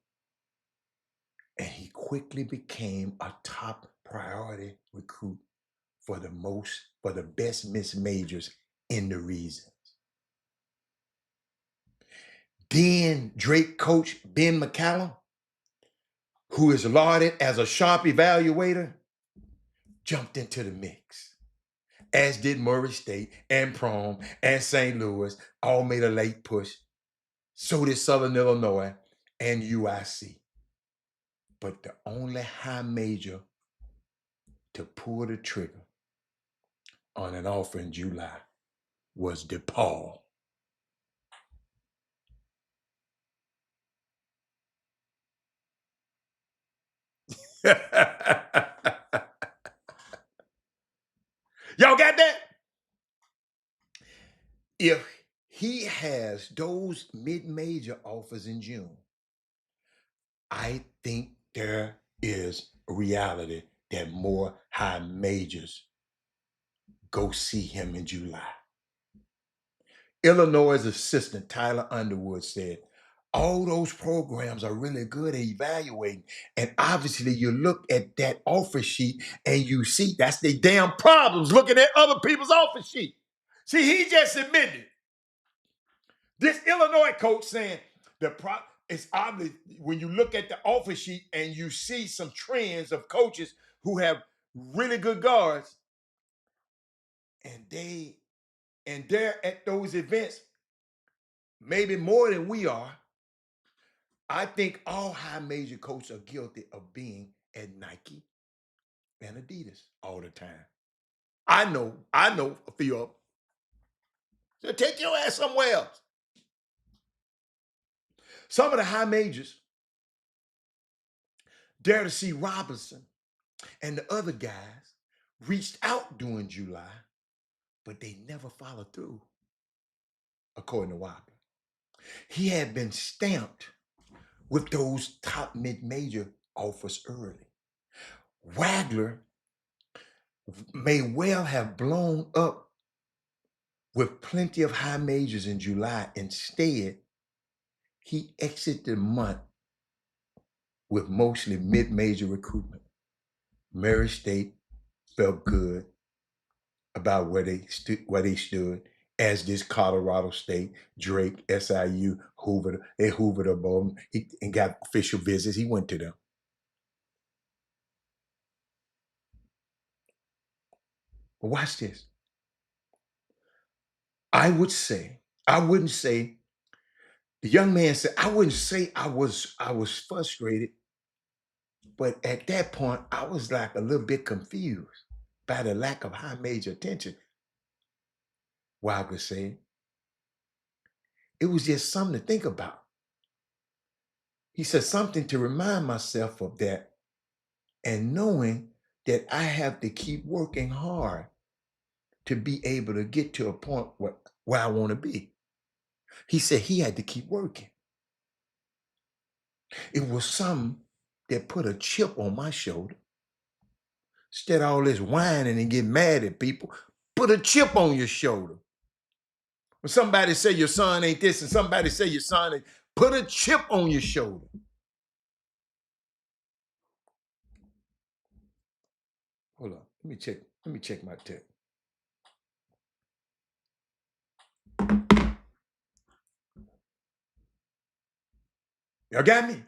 and he quickly became a top priority recruit for the best missed majors in the regions. Then Drake coach Ben McCallum, who is lauded as a sharp evaluator, jumped into the mix, as did Murray State and Prom and St. Louis, all made a late push. So did Southern Illinois and UIC. But the only high major to pull the trigger on an offer in July was DePaul. Y'all got that? If he has those mid-major offers in June, I think there is a reality that more high majors go see him in July. Illinois' assistant Tyler Underwood said, All those programs are really good at evaluating. And obviously you look at that offer sheet and you see that's the damn problems looking at other people's offer sheet. See, he just admitted this Illinois coach saying it's obvious when you look at the offer sheet and you see some trends of coaches who have really good guards, and they're at those events maybe more than we are. I think all high major coaches are guilty of being at Nike and Adidas all the time. I know a few of them. So take your ass somewhere else. Some of the high majors Dare to see Robinson and the other guys reached out during July, but they never followed through, according to Whopper. He had been stamped with those top mid-major offers early. Wagler may well have blown up with plenty of high majors in July. Instead, he exited the month with mostly mid-major recruitment. Murray State felt good about where they stood, as this Colorado State, Drake, SIU, they hoovered above him and got official visits. He went to them. But watch this. I wouldn't say, the young man said, I wouldn't say I was frustrated, but at that point, I was like a little bit confused by the lack of high major attention. Wagner said, it was just something to think about. He said something to remind myself of that, and knowing that I have to keep working hard to be able to get to a point where I want to be. He said he had to keep working. It was something that put a chip on my shoulder. Instead of all this whining and getting mad at people, put a chip on your shoulder. When somebody say your son ain't this and somebody say your son ain't, put a chip on your shoulder. Hold on, let me check my text. Y'all got me?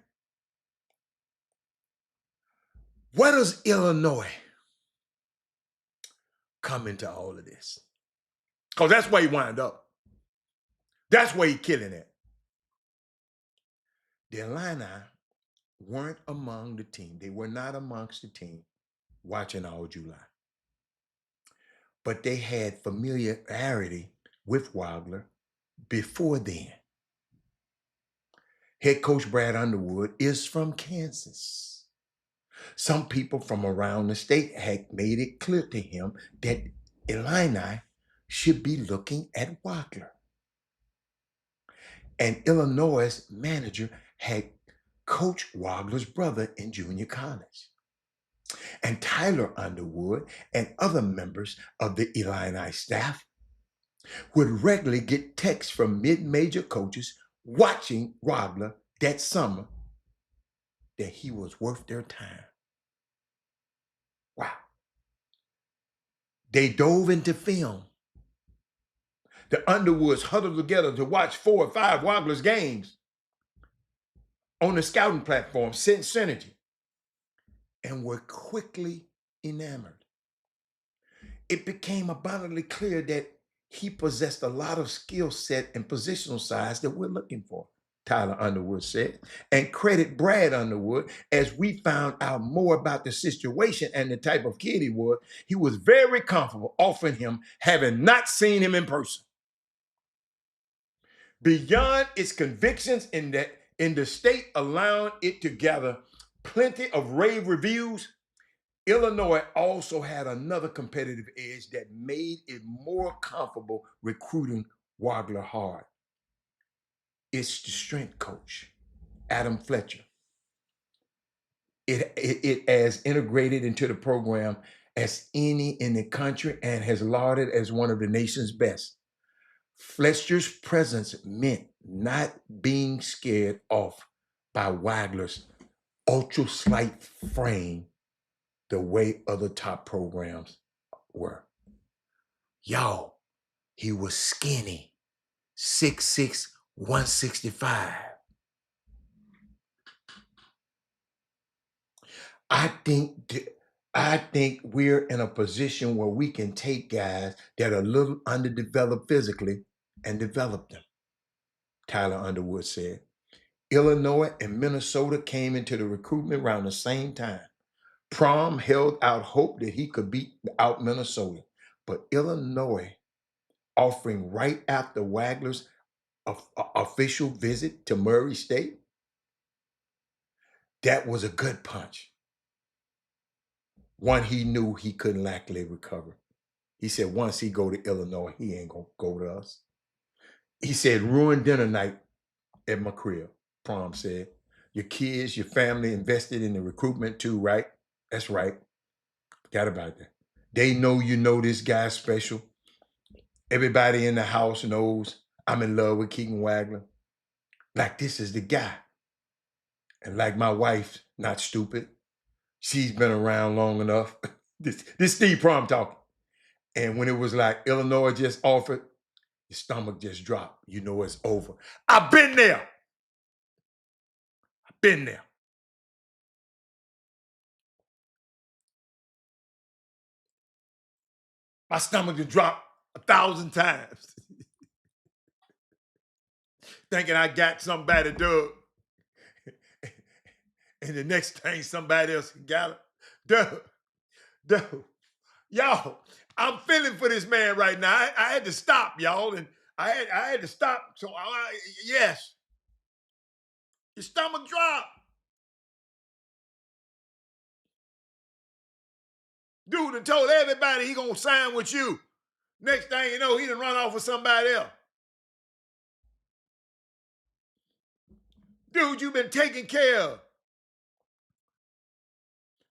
Where does Illinois come into all of this? Because that's where he wound up. That's where he killing it. The Illini weren't among the team. They were not amongst the team watching all July. But they had familiarity with Wagner before then. Head coach Brad Underwood is from Kansas. Some people from around the state had made it clear to him that Illini should be looking at Wagner. And Illinois' manager had coached Wagner's brother in junior college. And Tyler Underwood and other members of the Illini staff would regularly get texts from mid-major coaches watching Wagner that summer that he was worth their time. Wow. They dove into film. The Underwoods huddled together to watch 4 or 5 Wagner's games on the scouting platform, Sense Synergy, and were quickly enamored. It became abundantly clear that he possessed a lot of skill set and positional size that we're looking for, Tyler Underwood said, and credit Brad Underwood. As we found out more about the situation and the type of kid he was very comfortable offering him, having not seen him in person. Beyond its convictions in the state allowing it to gather plenty of rave reviews, Illinois also had another competitive edge that made it more comfortable recruiting Wagner hard. It's the strength coach, Adam Fletcher. It as integrated into the program as any in the country and has lauded as one of the nation's best. Fletcher's presence meant not being scared off by Wagler's ultra slight frame the way other top programs were. Y'all, he was skinny, 6'6", 165. I think we're in a position where we can take guys that are a little underdeveloped physically and develop them, Tyler Underwood said. Illinois and Minnesota came into the recruitment around the same time. Prom held out hope that he could beat out Minnesota, but Illinois, offering right after Wagler's official visit to Murray State, that was a good punch. One he knew he couldn't likely recover. He said once he go to Illinois, he ain't gonna go to us. He said ruined dinner night at my crib, Prom said. Your kids, your family invested in the recruitment too, right? That's right. Forgot about that. They know you know this guy's special. Everybody in the house knows I'm in love with Keaton Wagler. Like this is the guy. And like my wife's not stupid. She's been around long enough. This Steve Prom talking. And when it was like Illinois just offered, your stomach just dropped. You know it's over. I've been there. I've been there. My stomach just dropped 1,000 times. Thinking I got somebody to do it. And the next thing somebody else got it. Dude. Y'all, I'm feeling for this man right now. I had to stop, y'all. And I had to stop. So yes. Your stomach dropped. Dude done told everybody he gonna sign with you. Next thing you know, he done run off with somebody else. Dude, you've been taken care of.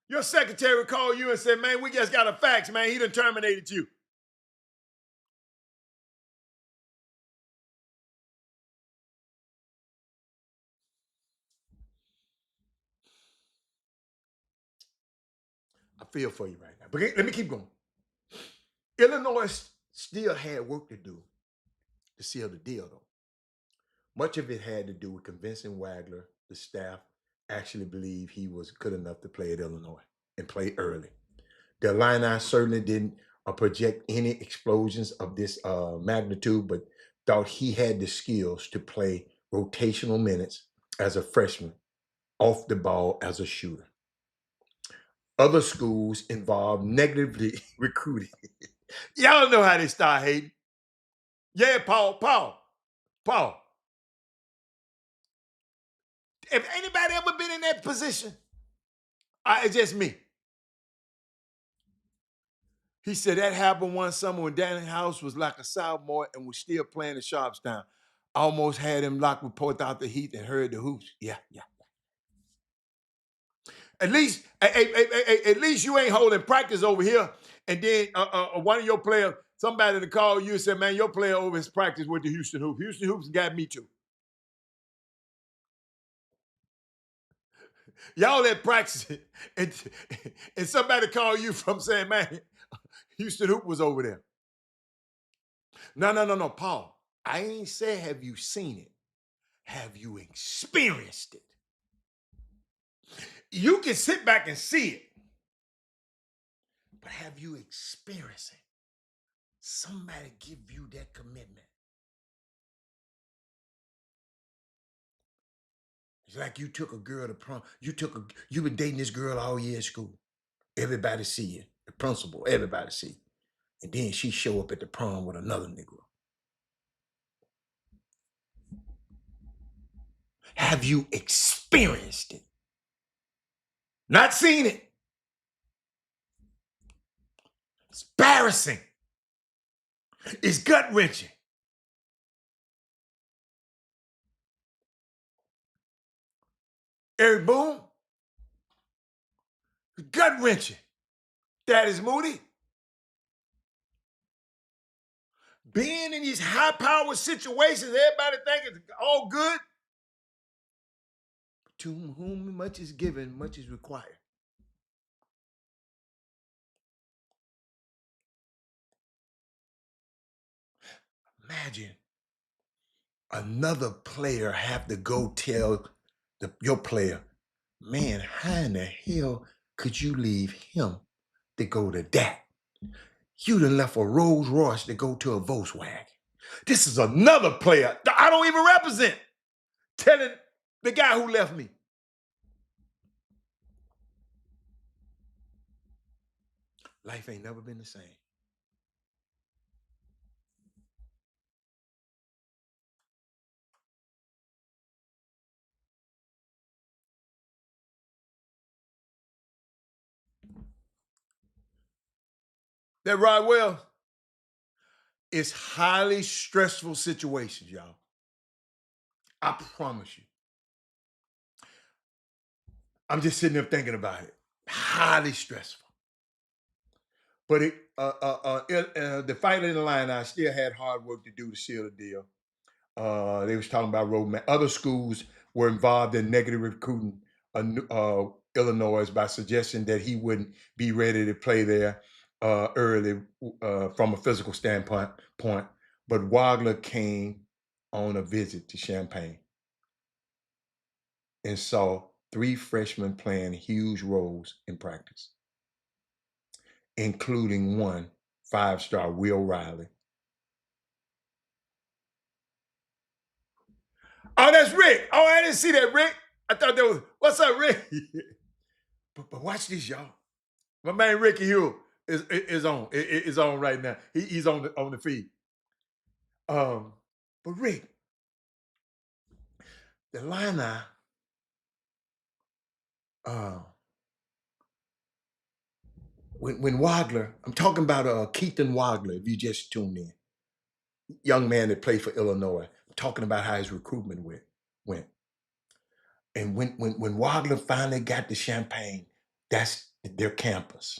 Your secretary called you and said, man, we just got a fax, man. He done terminated you. I feel for you right now. But let me keep going. Illinois still had work to do to seal the deal, though. Much of it had to do with convincing Wagler, the staff, actually believed he was good enough to play at Illinois and play early. The Illini certainly didn't project any explosions of this magnitude, but thought he had the skills to play rotational minutes as a freshman, off the ball as a shooter. Other schools involved negatively recruiting. Y'all know how they start hating. Yeah, Paul. If anybody ever been in that position, it's just me. He said that happened one summer when Danny House was like a sophomore and was still playing at Sharpstown. Almost had him locked with Port out the heat and heard the hoops. Yeah. At least you ain't holding practice over here. And then one of your players, somebody to call you and say, man, your player over his practice with the Houston Hoops. Houston Hoops got me too. Y'all at practice and somebody call you from saying, man, Houston Hoop was over there. No, Paul. I ain't say have you seen it. Have you experienced it? You can sit back and see it. But have you experienced it? Somebody give you that commitment. It's like you took a girl to prom. You've been dating this girl all year at school. Everybody see you. The principal, everybody see you. And then she show up at the prom with another Negro. Have you experienced it? Not seen it. It's embarrassing. It's gut-wrenching. Eric Boone, gut-wrenching. That is Moody. being in these high-powered situations, everybody think it's all good. To whom much is given, much is required. Imagine another player have to go tell your player, man, how in the hell could you leave him to go to that? You done left a Rolls Royce to go to a Volkswagen. This is another player that I don't even represent telling the guy who left me. Life ain't never been the same. That Rod Wells is highly stressful situations, y'all. I promise you. I'm just sitting there thinking about it. Highly stressful. But the fight in the line, I still had hard work to do to seal the deal. They was talking about roadmap. Other schools were involved in negative recruiting Illinois by suggesting that he wouldn't be ready to play there early from a physical standpoint. But Wagler came on a visit to Champaign and saw 3 freshmen playing huge roles in practice, including one 5-star Will Riley. Oh, that's Rick. Oh, I didn't see that, Rick. I thought that was, what's up, Rick? but watch this, y'all. My man Ricky Hill is on right now. He's on the feed. But Rick, the Illini, when Wagler, I'm talking about Keaton Wagler, if you just tuned in, young man that played for Illinois. I'm talking about how his recruitment went. And when Wagler finally got to Champaign, that's their campus.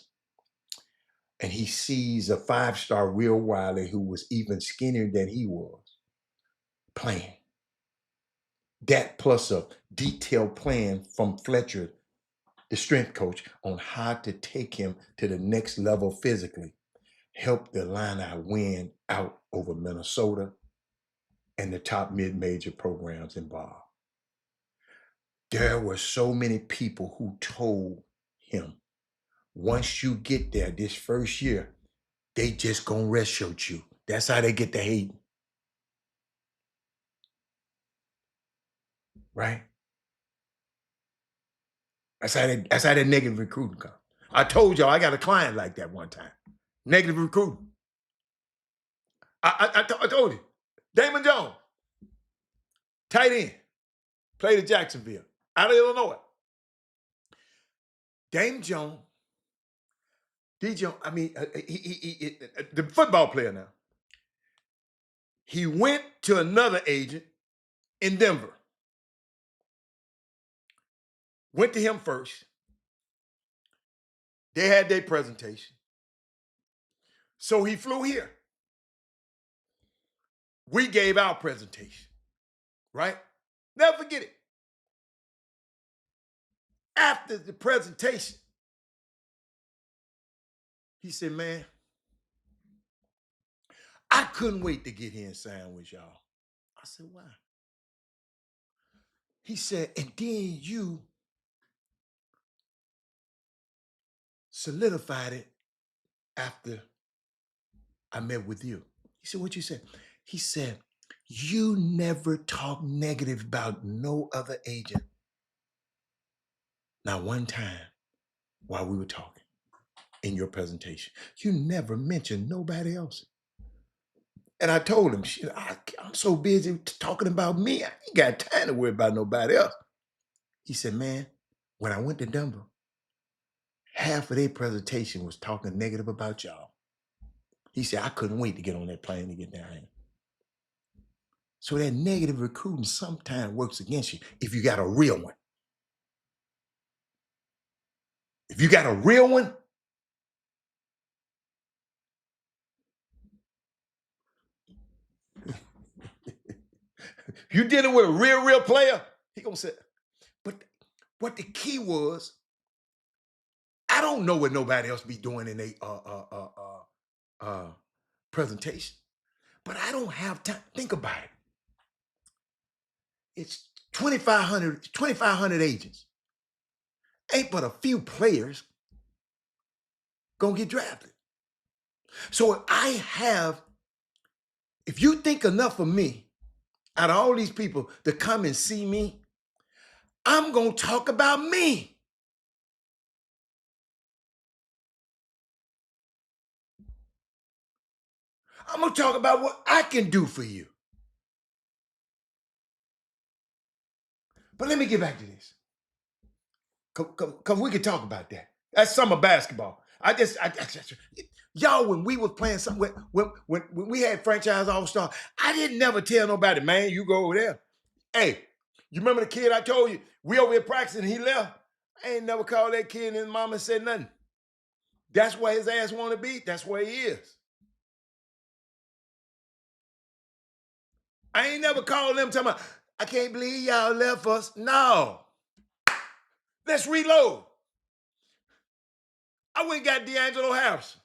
And he sees a 5-star Will Wiley who was even skinnier than he was playing. That plus a detailed plan from Fletcher, the strength coach, on how to take him to the next level physically, helped the Illini win out over Minnesota and the top mid-major programs involved. There were so many people who told him, once you get there this first year, they just gonna redshirt you. That's how they get the hate. Right? That's how that negative recruiting comes. I told y'all I got a client like that one time. Negative recruiting. I told you. Damon Jones, tight end, played at Jacksonville, out of Illinois. Damon Jones, D. Jones, the football player now. He went to another agent in Denver. Went to him first. They had their presentation. So he flew here. We gave our presentation, right? Never forget it. After the presentation, he said, man, I couldn't wait to get here and sign with y'all. I said, why? He said, and then you solidified it after I met with you. He said, what you said? He said, you never talk negative about no other agent. Not one time while we were talking in your presentation. You never mentioned nobody else. And I told him, I'm so busy talking about me, I ain't got time to worry about nobody else. He said, man, when I went to Denver, half of their presentation was talking negative about y'all. He said, I couldn't wait to get on that plane to get down here. So that negative recruiting sometimes works against you if you got a real one. If you got a real one, You dealing with a real player, he gonna say, but what the key was, I don't know what nobody else be doing in a presentation, but I don't have time. Think about it. It's 2,500 agents. Ain't but a few players gonna get drafted. So if you think enough of me, out of all these people to come and see me, I'm gonna talk about me. I'm gonna talk about what I can do for you. But let me get back to this. Cause we can talk about that. That's summer basketball. Y'all, when we was playing something, when we had franchise all-star, I didn't never tell nobody, man, you go over there. Hey, you remember the kid I told you, we over here practicing, he left? I ain't never called that kid and his mama said nothing. That's where his ass want to be. That's where he is. I ain't never called them talking about, I can't believe y'all left us. No. Let's reload. I went and got D'Angelo Harrison.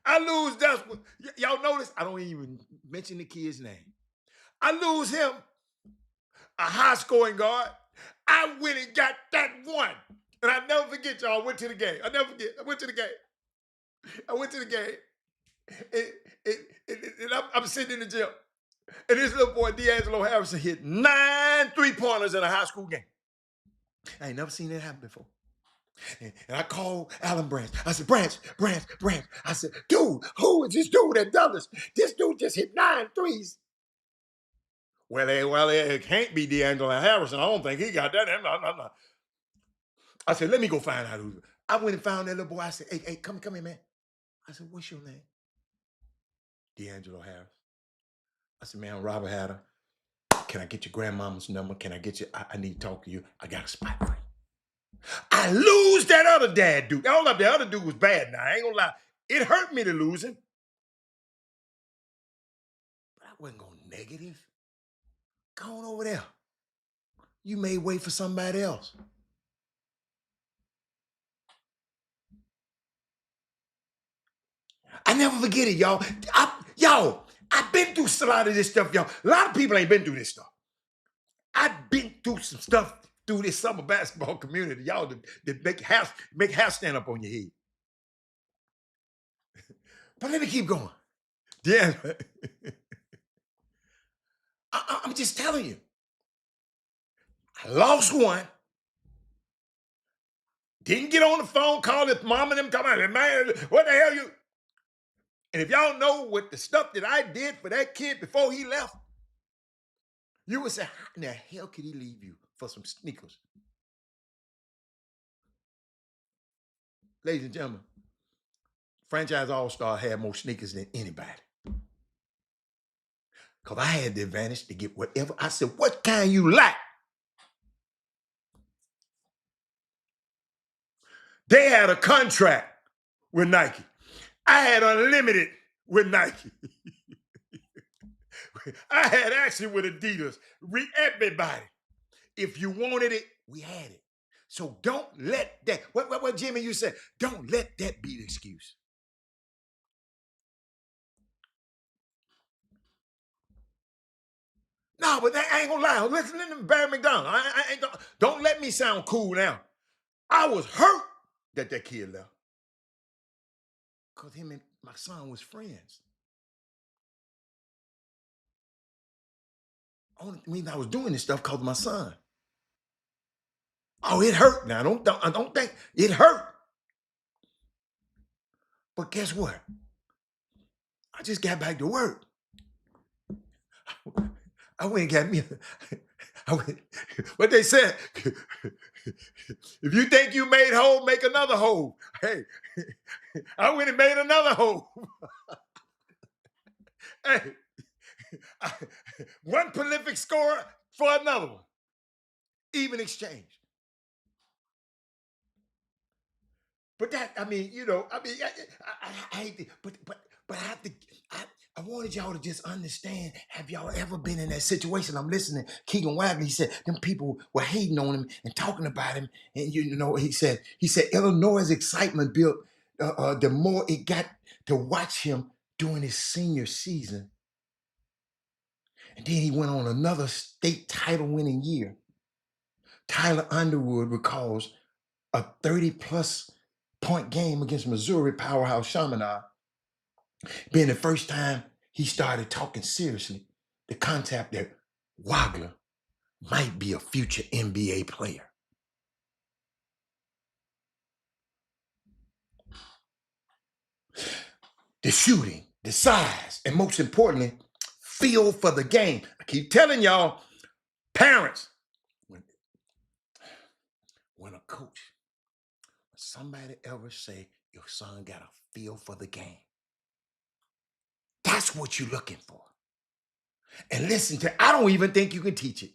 I lose that. Y'all notice? I don't even mention the kid's name. I lose him, a high scoring guard. I went and got that one. And I never forget, y'all. I went to the game. I never forget. I went to the game. And I'm sitting in the gym. And this little boy, D'Angelo Harrison, hit 9 3-pointers in a high school game. I ain't never seen that happen before. And I called Alan Branch. I said, Branch. I said, dude, who is this dude that done this? This dude just hit 9 threes. Well, it can't be D'Angelo Harrison. I don't think he got that. No. I said, let me go find out who. I went and found that little boy. I said, hey, come here, man. I said, what's your name? D'Angelo Harris. I said, man, Robert Hatter. Can I get your grandmama's number? Can I get you? I need to talk to you. I got a spot for you. I lose that other dad dude. Hold up, the other dude was bad now. I ain't gonna lie. It hurt me to lose him. But I wasn't going negative. Go on over there. You may wait for somebody else. I never forget it, y'all. I've been through a lot of this stuff, y'all. A lot of people ain't been through this stuff. I've been through some stuff through this summer basketball community, y'all, that make hair stand up on your head. But let me keep going. Yeah. I'm just telling you. I lost one. Didn't get on the phone, call his mom and them, come out, man, what the hell you? And if y'all know what the stuff that I did for that kid before he left, you would say, how in the hell could he leave you for some sneakers? Ladies and gentlemen, franchise all-star had more sneakers than anybody. Because I had the advantage to get whatever. I said, what kind you like? They had a contract with Nike. I had unlimited with Nike. I had action with Adidas. Everybody. If you wanted it, we had it. So don't let that, what Jimmy, you said, don't let that be the excuse. No, but I ain't gonna lie. Listen to Barry McDonald. Don't let me sound cool now. I was hurt that kid left. Because him and my son was friends. Only reason I was doing this stuff because of my son. Oh, it hurt. Now, I don't think it hurt. But guess what? I just got back to work. I went and got me. What they said, if you think you made whole, make another hole. Hey, I went and made another hole. Hey, one prolific scorer for another one. Even exchange. But that, I mean, I hate it. But But I wanted y'all to just understand. Have y'all ever been in that situation? I'm listening. Keegan Wagner, he said, them people were hating on him and talking about him. And you know, he said Illinois' excitement built the more it got to watch him during his senior season. And then he went on another state title winning year. Tyler Underwood recalls a 30-plus point game against Missouri powerhouse Chaminade being the first time he started talking seriously the concept that Wagner might be a future NBA player. The shooting, the size, and most importantly, feel for the game. I keep telling y'all, parents, when a coach, somebody ever say your son got a feel for the game, that's what you're looking for. And listen to, I don't even think you can teach it.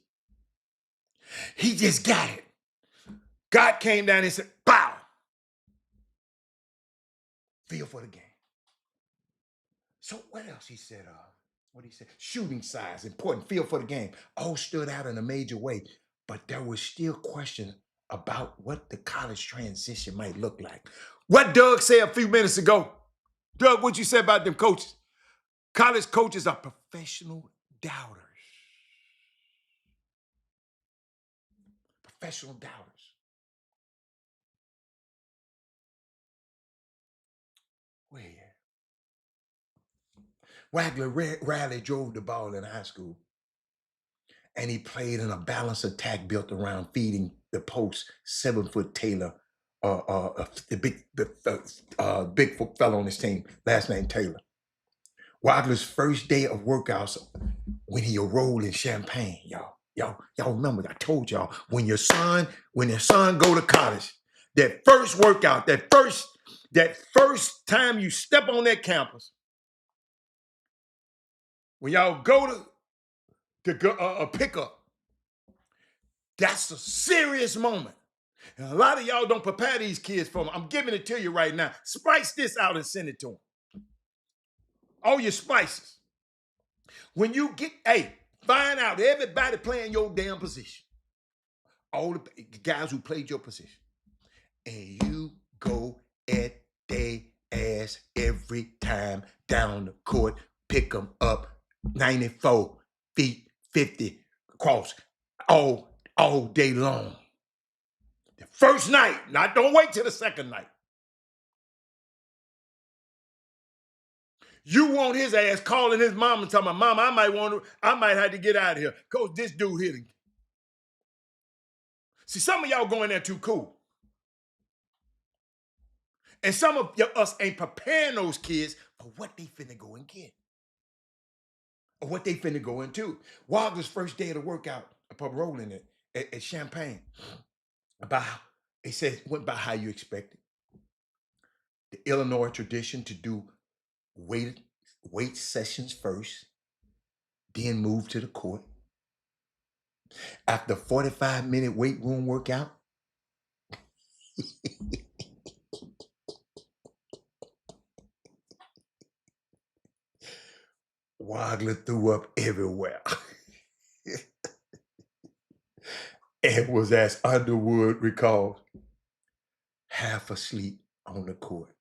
He just got it. God came down and said, bow. Feel for the game. So what else he said? What he said? Shooting size, important. Feel for the game. All stood out in a major way. But there was still questions about what the college transition might look like. What Doug said a few minutes ago. Doug, what you said about them coaches? College coaches are professional doubters. Professional doubters. Where you at? Wagner rarely drove the ball in high school, and he played in a balanced attack built around feeding the post 7-foot Taylor, the big fellow on his team, last name Taylor. Wagner's first day of workouts when he enrolled in Champaign, y'all remember, I told y'all, when your son go to college, that first workout, that first time you step on that campus, when y'all go to pick up, that's a serious moment. And a lot of y'all don't prepare these kids for them. I'm giving it to you right now. Spice this out and send it to them. All your spices. When you find out everybody playing your damn position. All the guys who played your position. And you go at they ass every time down the court, pick them up 94 feet, 50 across all day long. The first night, don't wait till the second night. You want his ass calling his mom and telling my mom, I might have to get out of here. Coach, this dude here. See, some of y'all going there too cool. And some of us ain't preparing those kids for what they finna go and get. Or what they finna go into. Wagner's first day of the workout, rolling it at Champaign. It says, went by how you expected. The Illinois tradition to do weight sessions first, then move to the court. After 45-minute weight room workout, Wagner threw up everywhere. And was, as Underwood recalled, half asleep on the court.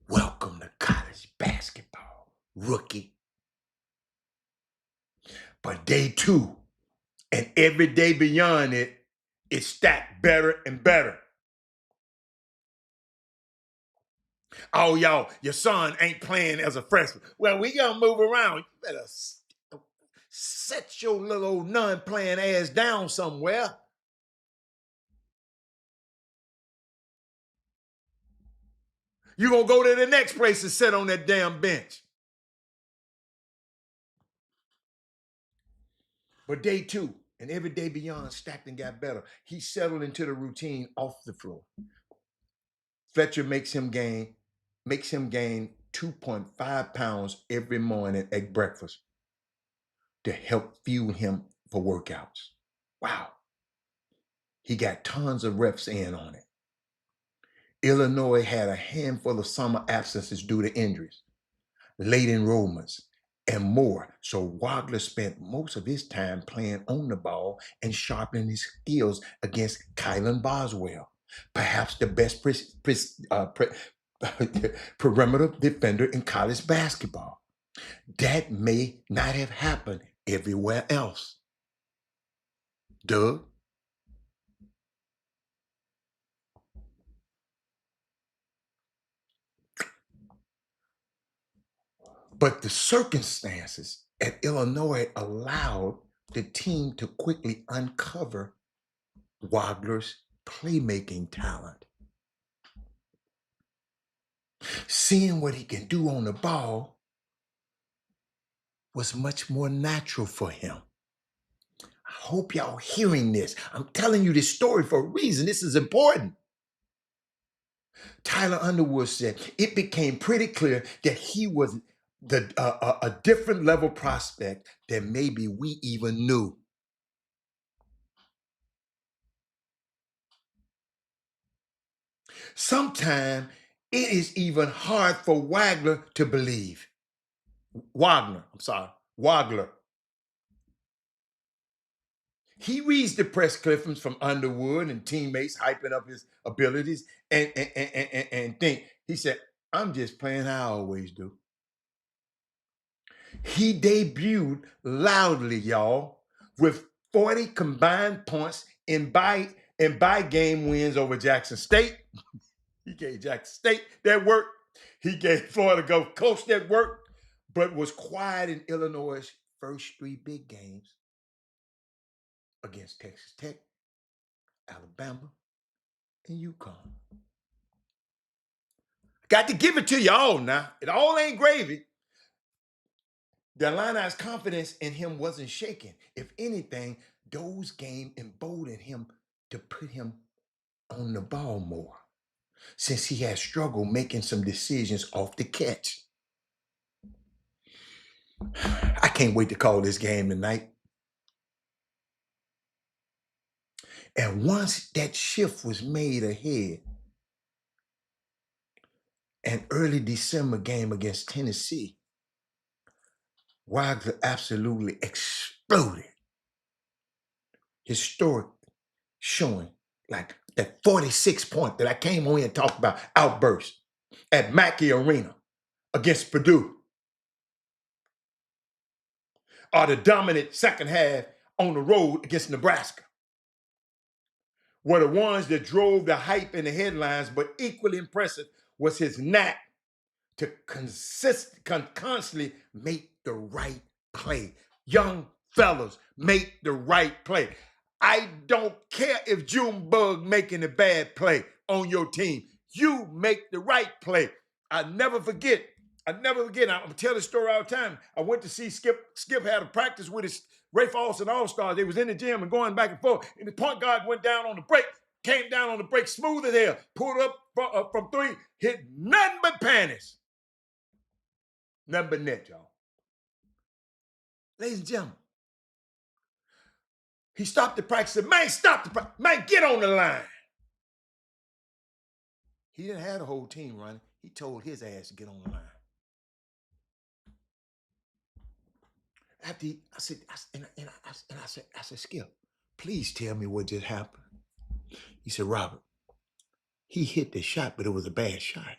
Welcome to college basketball, rookie. But day 2 and every day beyond it, it stacked better and better. Oh, y'all, your son ain't playing as a freshman. Well, we gonna move around. You better set your little non-playing ass down somewhere. You gonna go to the next place and sit on that damn bench. But day 2 and every day beyond stacked and got better. He settled into the routine off the floor. Fletcher makes him gain 2.5 pounds every morning at breakfast to help fuel him for workouts. Wow. He got tons of reps in on it. Illinois had a handful of summer absences due to injuries, late enrollments, and more. So Wagler spent most of his time playing on the ball and sharpening his skills against Kylan Boswell, perhaps the best perimeter defender in college basketball. That may not have happened everywhere else. Doug? But the circumstances at Illinois allowed the team to quickly uncover Wagler's playmaking talent. Seeing what he can do on the ball was much more natural for him. I hope y'all hearing this. I'm telling you this story for a reason. This is important. Tyler Underwood said it became pretty clear that he was a different level prospect than maybe we even knew. Sometimes it is even hard for Wagner to believe. Wagner. He reads the press clippings from Underwood and teammates hyping up his abilities and think, he said, I'm just playing how I always do. He debuted loudly, y'all, with 40 combined points in by game wins over Jackson State. He gave Jackson State that work. He gave Florida Gulf Coast that work, but was quiet in Illinois' first three big games against Texas Tech, Alabama, and UConn. Got to give it to y'all now. It all ain't gravy. The Illini's confidence in him wasn't shaken. If anything, those games emboldened him to put him on the ball more, since he had struggled making some decisions off the catch. I can't wait to call this game tonight. And once that shift was made ahead, an early December game against Tennessee, Wagner absolutely exploded. Historic showing, like that 46-point that I came on here and talked about, outburst at Mackey Arena against Purdue, or the dominant second half on the road against Nebraska, were the ones that drove the hype and the headlines, but equally impressive was his knack to constantly make the right play. Young fellas, make the right play. I don't care if Junebug making a bad play on your team. You make the right play. I never forget. I'm gonna tell this story all the time. I went to see Skip. Skip had a practice with his Ray Falls All-Stars. They was in the gym and going back and forth. And the point guard went down on the break, came down on the break smooth as hell, pulled up from three, hit nothing but panties. Nothing but net, y'all. Ladies and gentlemen, he stopped the practice. Said, man, stop the practice. Man, get on the line. He didn't have the whole team running. He told his ass to get on the line. After I said, Skip, please tell me what just happened. He said, Robert, he hit the shot, but it was a bad shot.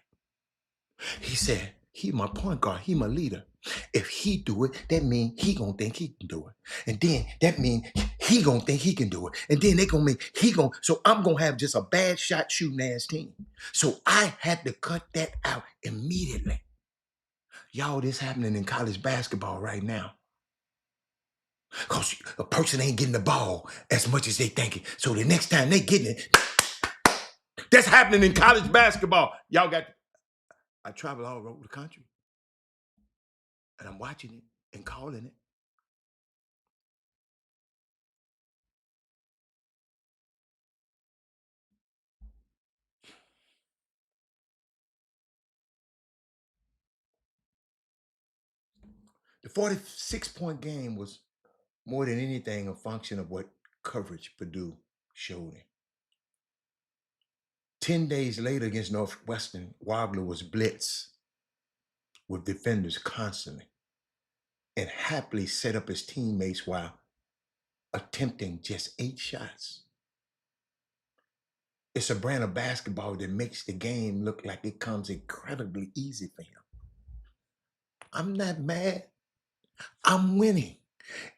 He said, he my point guard, he my leader. If he do it, that means he gonna think he can do it. And then that means he gonna think he can do it. And then they gonna make so I'm gonna have just a bad shot shooting ass team. So I had to cut that out immediately. Y'all, this happening in college basketball right now. Because a person ain't getting the ball as much as they thinking. So the next time they getting it, that's happening in college basketball. Y'all I travel all over the country. And I'm watching it and calling it. The 46-point game was more than anything a function of what coverage Purdue showed him. 10 days later against Northwestern, Wagler was blitzed with defenders constantly and happily set up his teammates while attempting just 8 shots. It's a brand of basketball that makes the game look like it comes incredibly easy for him. I'm not mad. I'm winning.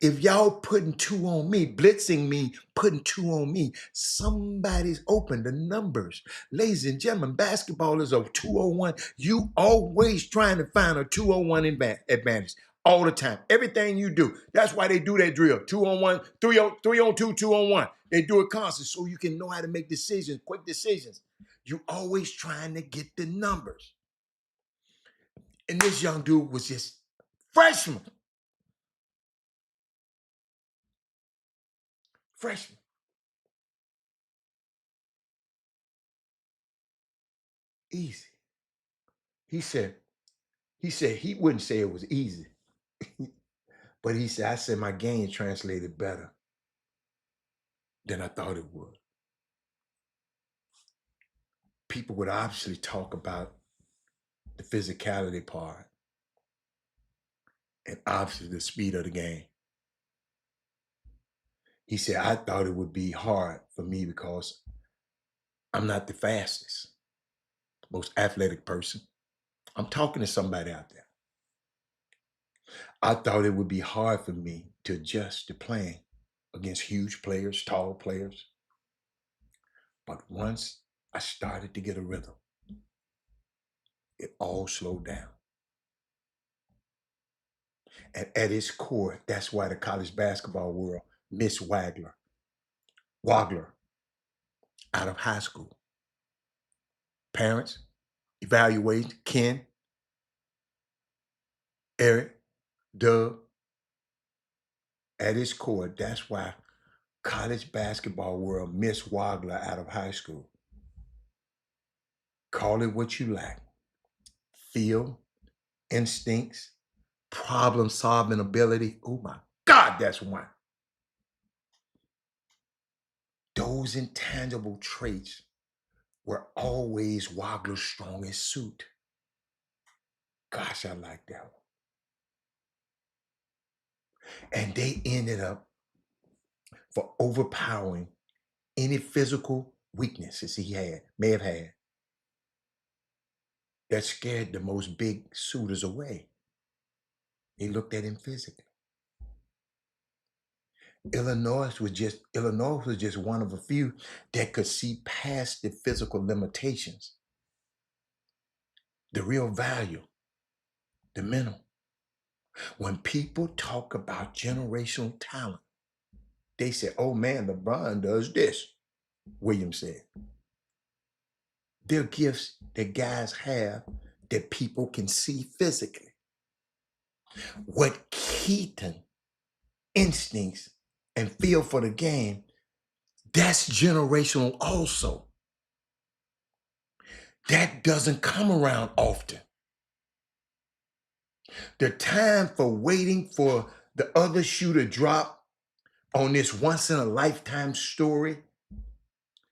If y'all putting 2 on me, blitzing me, putting 2 on me, somebody's open. The numbers. Ladies and gentlemen, basketball is a 201. You always trying to find a 201 advantage all the time. Everything you do. That's why they do that drill. 2 on 1, 3 on 2, 2 on 1. They do it constantly so you can know how to make decisions, quick decisions. You always trying to get the numbers. And this young dude was just freshman. Freshman. Easy. He said he wouldn't say it was easy, but he said, I said my game translated better than I thought it would. People would obviously talk about the physicality part and obviously the speed of the game. He said, I thought it would be hard for me because I'm not the fastest, most athletic person. I'm talking to somebody out there. I thought it would be hard for me to adjust to playing against huge players, tall players. But once I started to get a rhythm, it all slowed down. And at its core, that's why the college basketball world missed Wagler out of high school. Parents, evaluation, Ken, Eric, Doug, at its core, that's why college basketball world missed Wagler out of high school. Call it what you like. Feel, instincts, problem solving ability. Oh my God, that's one. Those intangible traits were always Wagler's strongest suit. Gosh, I like that one. And they ended up for overpowering any physical weaknesses he may have had that scared the most big suitors away. They looked at him physically. Illinois was just one of a few that could see past the physical limitations, the real value, the mental. When people talk about generational talent, they say, oh man, LeBron does this, Williams said. They're gifts that guys have that people can see physically. What Keaton instincts and feel for the game, that's generational also. That doesn't come around often. The time for waiting for the other shoe to drop on this once in a lifetime story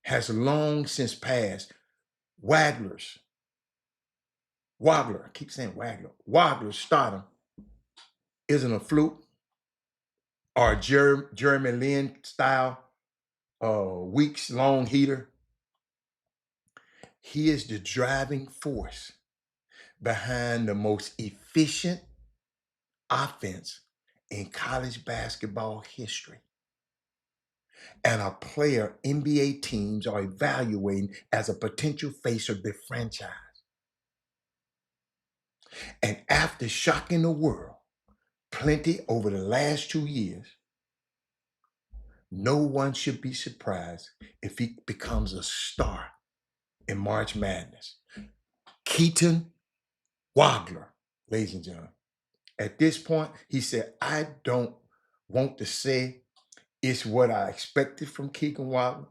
has long since passed. Wagler, I keep saying Wagler's stardom isn't a fluke or a Jeremy Lin style weeks long heater. He is the driving force behind the most efficient offense in college basketball history. And a player NBA teams are evaluating as a potential face of their franchise. And after shocking the world plenty over the last 2 years, no one should be surprised if he becomes a star in March Madness. Keaton Wagler, ladies and gentlemen. At this point, he said, I don't want to say it's what I expected from Keegan Wagler,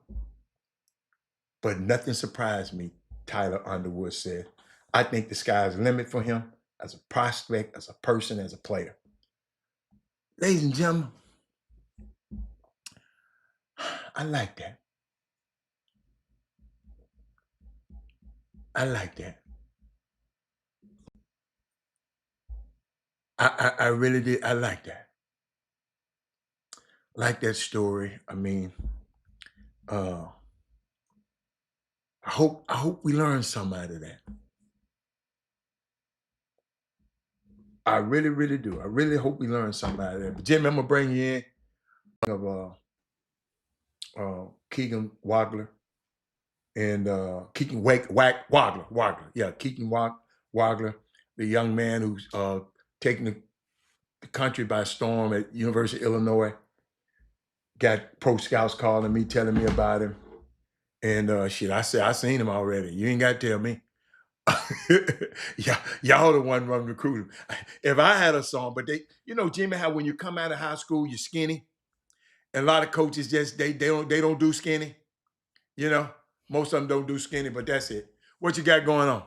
but nothing surprised me, Tyler Underwood said. I think the sky's the limit for him as a prospect, as a person, as a player. Ladies and gentlemen, I like that. I like that. I really did. I like that. Like that story. I mean, uh, I hope we learn something out of that. I really, really do. I really hope we learn something out of that. But Jimmy, I'm gonna bring you in of Keegan Wagler and Keegan Wagler. Yeah, Keegan Wagler, the young man who's taking the country by storm at University of Illinois. Got pro scouts calling me, telling me about him. And shit, I said, I seen him already. You ain't got to tell me. Yeah, y'all the one run recruiting. If I had a song, but Jimmy, how when you come out of high school, you're skinny, and a lot of coaches just they don't do skinny. You know, most of them don't do skinny, but that's it. What you got going on?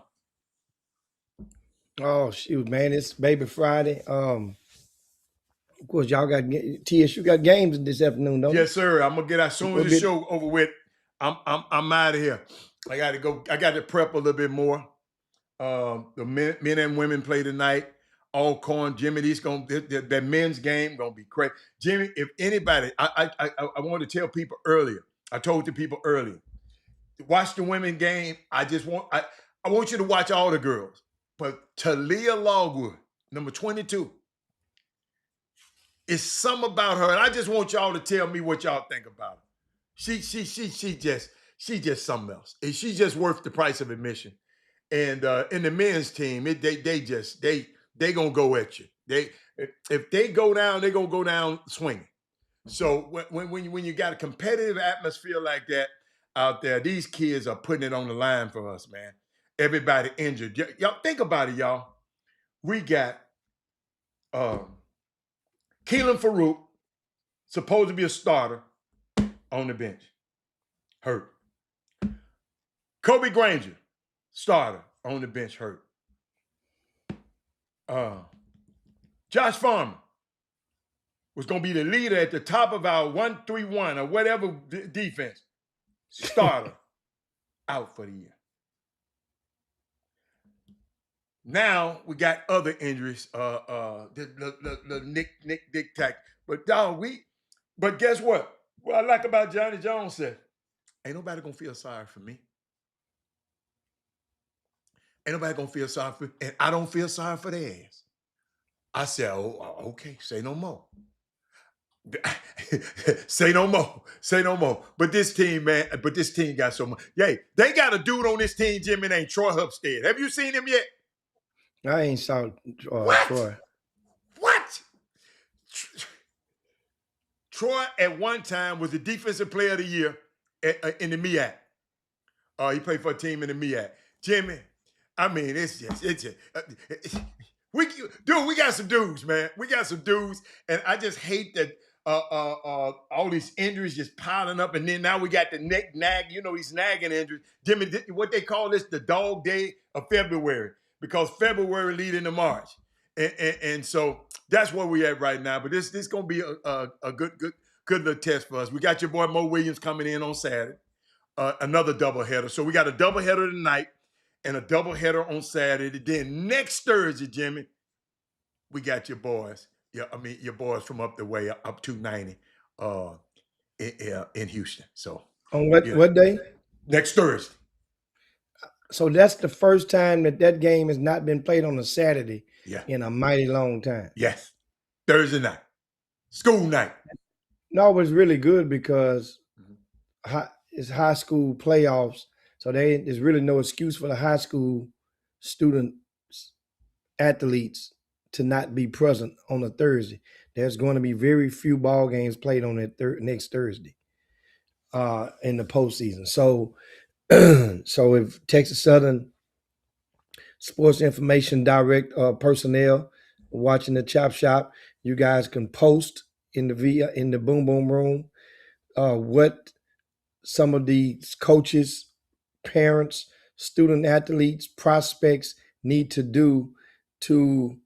Oh shoot, man! It's Baby Friday. Of course, y'all got TSU got games this afternoon, don't Yes, sir. I'm gonna get as soon it? as the show over with. I'm out of here. I got to go. I got to prep a little bit more. The men and women play tonight. All corn. Jimmy, that men's game gonna be crazy. Jimmy, if anybody, I wanted to tell people earlier. I told the people earlier. Watch the women game. I want you to watch all the girls. But Talia Logwood, number 22, it's something about her, and I just want y'all to tell me what y'all think about her. She just something else. And she's just worth the price of admission. And in the men's team, they gonna go at you. If they go down, they gonna go down swinging. So when you got a competitive atmosphere like that out there, these kids are putting it on the line for us, man. Everybody injured. Y'all think about it, y'all. We got um, Keelan Farouk, supposed to be a starter, on the bench, hurt. Kobe Granger, starter, on the bench, hurt. Uh, Josh Farmer was going to be the leader at the top of our 1-3-1 or whatever defense, starter, out for the year. Now we got other injuries. The Nick Dick Tack. But dog, but guess what? What I like about Johnny Jones said, ain't nobody gonna feel sorry for me. Ain't nobody gonna feel sorry for me. And I don't feel sorry for their ass. I said, oh, okay, say no more. Say no more. Say no more. But this team, man, got so much. Yay, they got a dude on this team, Jimmy, named Troy Hupstead. Have you seen him yet? I ain't saw What? Troy. What? Troy at one time was the defensive player of the year in the MEAC. He played for a team in the MEAC. Jimmy, I mean, it's just we got some dudes, man. We got some dudes, and I just hate that all these injuries just piling up, and then now we got the neck nag. These nagging injuries. Jimmy, what they call this, the dog day of February, because February lead into March, and so that's where we at right now. But this gonna be a good little test for us. We got your boy Mo Williams coming in on Saturday, another doubleheader. So we got a doubleheader tonight and a doubleheader on Saturday. Then next Thursday, Jimmy, we got your boys. Yeah, I mean your boys from up the way, up 290, in Houston. So On what day? next Thursday. So that's the first time that game has not been played on a Saturday Yeah. in a mighty long time. Yes. Thursday night. School night. No, it was really good because it's high school playoffs, so there's really no excuse for the high school student athletes to not be present on a Thursday. There's going to be very few ball games played on that next Thursday in the postseason. So, so if Texas Southern Sports Information Direct personnel watching the Chop Shop, you guys can post in the Boom Boom Room what some of these coaches, parents, student athletes, prospects need to do to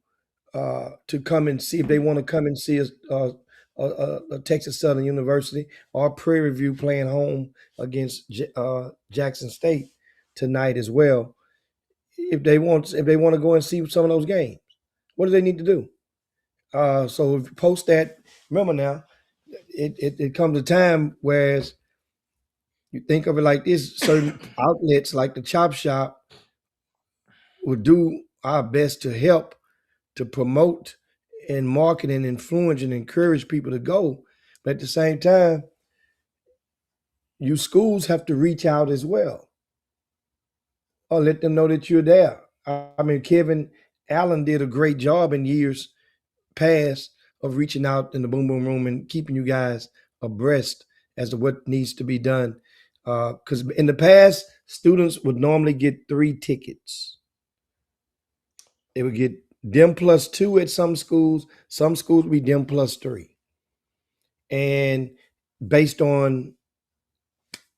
come and see if they want to come and see a Texas Southern University or Prairie View playing home against Jackson State tonight as well. if they want to go and see some of those games. What do they need to do? So if you post that, remember now, it comes a time whereas you think of it like this: certain outlets like the Chop Shop will do our best to help to promote and market and influence and encourage people to go. But at the same time, you schools have to reach out as well or let them know that you're there. I mean, Kevin Allen did a great job in years past of reaching out in the Boom Boom Room and keeping you guys abreast as to what needs to be done. Because in the past, students would normally get 3 tickets. They would get them plus 2 at some schools. Some schools would be them plus 3. And based on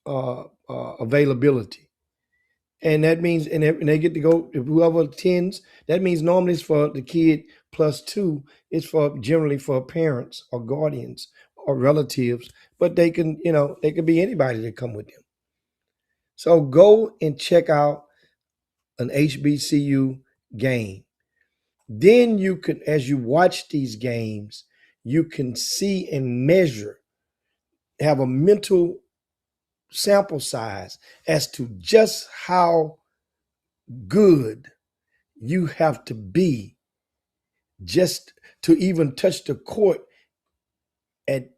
availability. And that means, and they get to go, if whoever attends, that means normally it's for the kid plus 2. It's for generally for parents or guardians or relatives, but they can, they could be anybody that come with them. So go and check out an HBCU game. Then you can, as you watch these games, you can see and measure, have a mental sample size as to just how good you have to be just to even touch the court at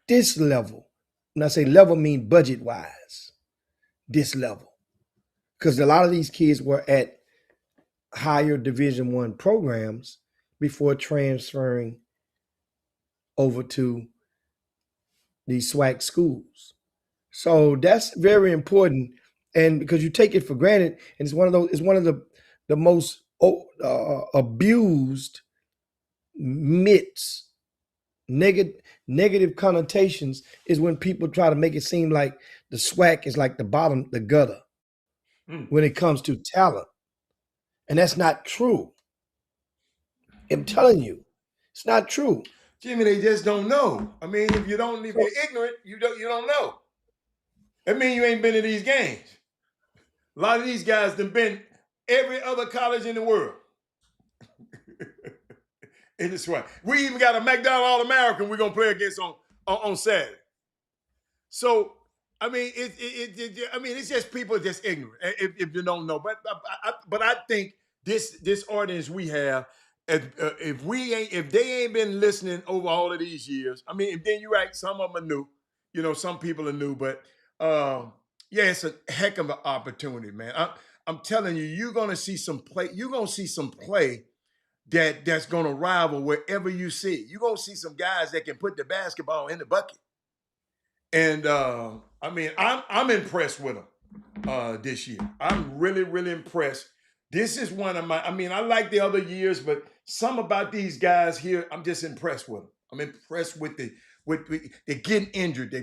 this level. When I say level, I mean budget wise, this level. Because a lot of these kids were at higher Division I programs before transferring over to these SWAC schools. So that's very important. And because you take it for granted, and it's one of the most abused myths, negative connotations is when people try to make it seem like the SWAC is like the bottom, the gutter when it comes to talent. And that's not true. I'm telling you, it's not true. Jimmy, they just don't know. I mean, if you're So, ignorant, you don't know. That means you ain't been to these games. A lot of these guys have been every other college in the world. In the SWAC. We even got a McDonald All-American we're gonna play against on Saturday. So I mean, it's just people just ignorant if you don't know. But I think this audience we have, if they ain't been listening over all of these years, I mean, then you're right. Some of them are new. Some people are new, but yeah, it's a heck of an opportunity, man. I'm telling you, you're gonna see some play. You're gonna see some play that's gonna rival wherever you see. You're gonna see some guys that can put the basketball in the bucket. And I mean, I'm impressed with them this year. I'm really, really impressed. This is one of my. I mean, I like the other years, but some about these guys here, I'm just impressed with them. I'm impressed with they getting injured.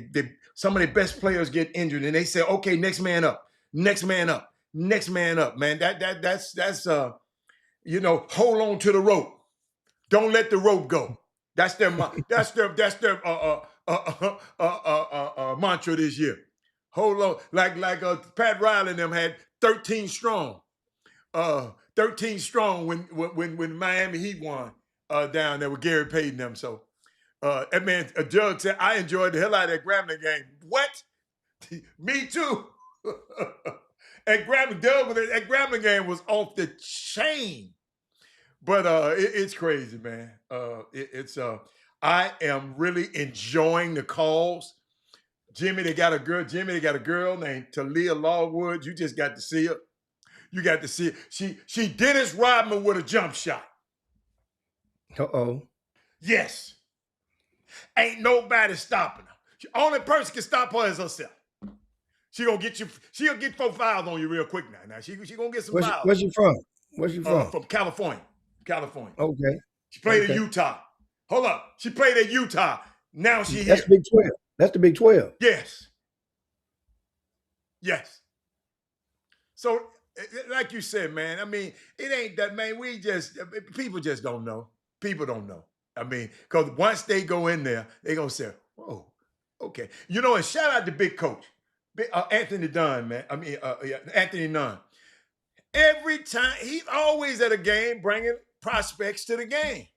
Some of the best players get injured, and they say, "Okay, next man up, next man up, next man up." Man, that's hold on to the rope. Don't let the rope go. That's their mantra this year. Hold on, like Pat Riley and them had 13 strong. 13 strong when Miami Heat won down there with Gary Payton and them. So that man, Judge said, I enjoyed the hell out of that Grambling game. What? Me too. That Grambling game was off the chain. But it's crazy, man. I am really enjoying the calls. Jimmy, they got a girl named Talia Lawwood. You just got to see her. You got to see her. She Dennis Rodman with a jump shot. Uh-oh. Yes. Ain't nobody stopping her. The only person can stop her is herself. She'll get 4 fouls on you real quick now. Now she gonna get some fouls. Where's she from? Where's she from? From California. California. Okay. She played at Utah. Hold up. She played at Utah. Now That's here. Big 12. That's the Big 12. Yes. Yes. So, like you said, man, I mean, it ain't that, man. People just don't know. People don't know. I mean, because once they go in there, they're going to say, whoa, okay. And shout out to Big Coach, Anthony Dunn, man. Anthony Nunn. Every time he's always at a game bringing prospects to the game.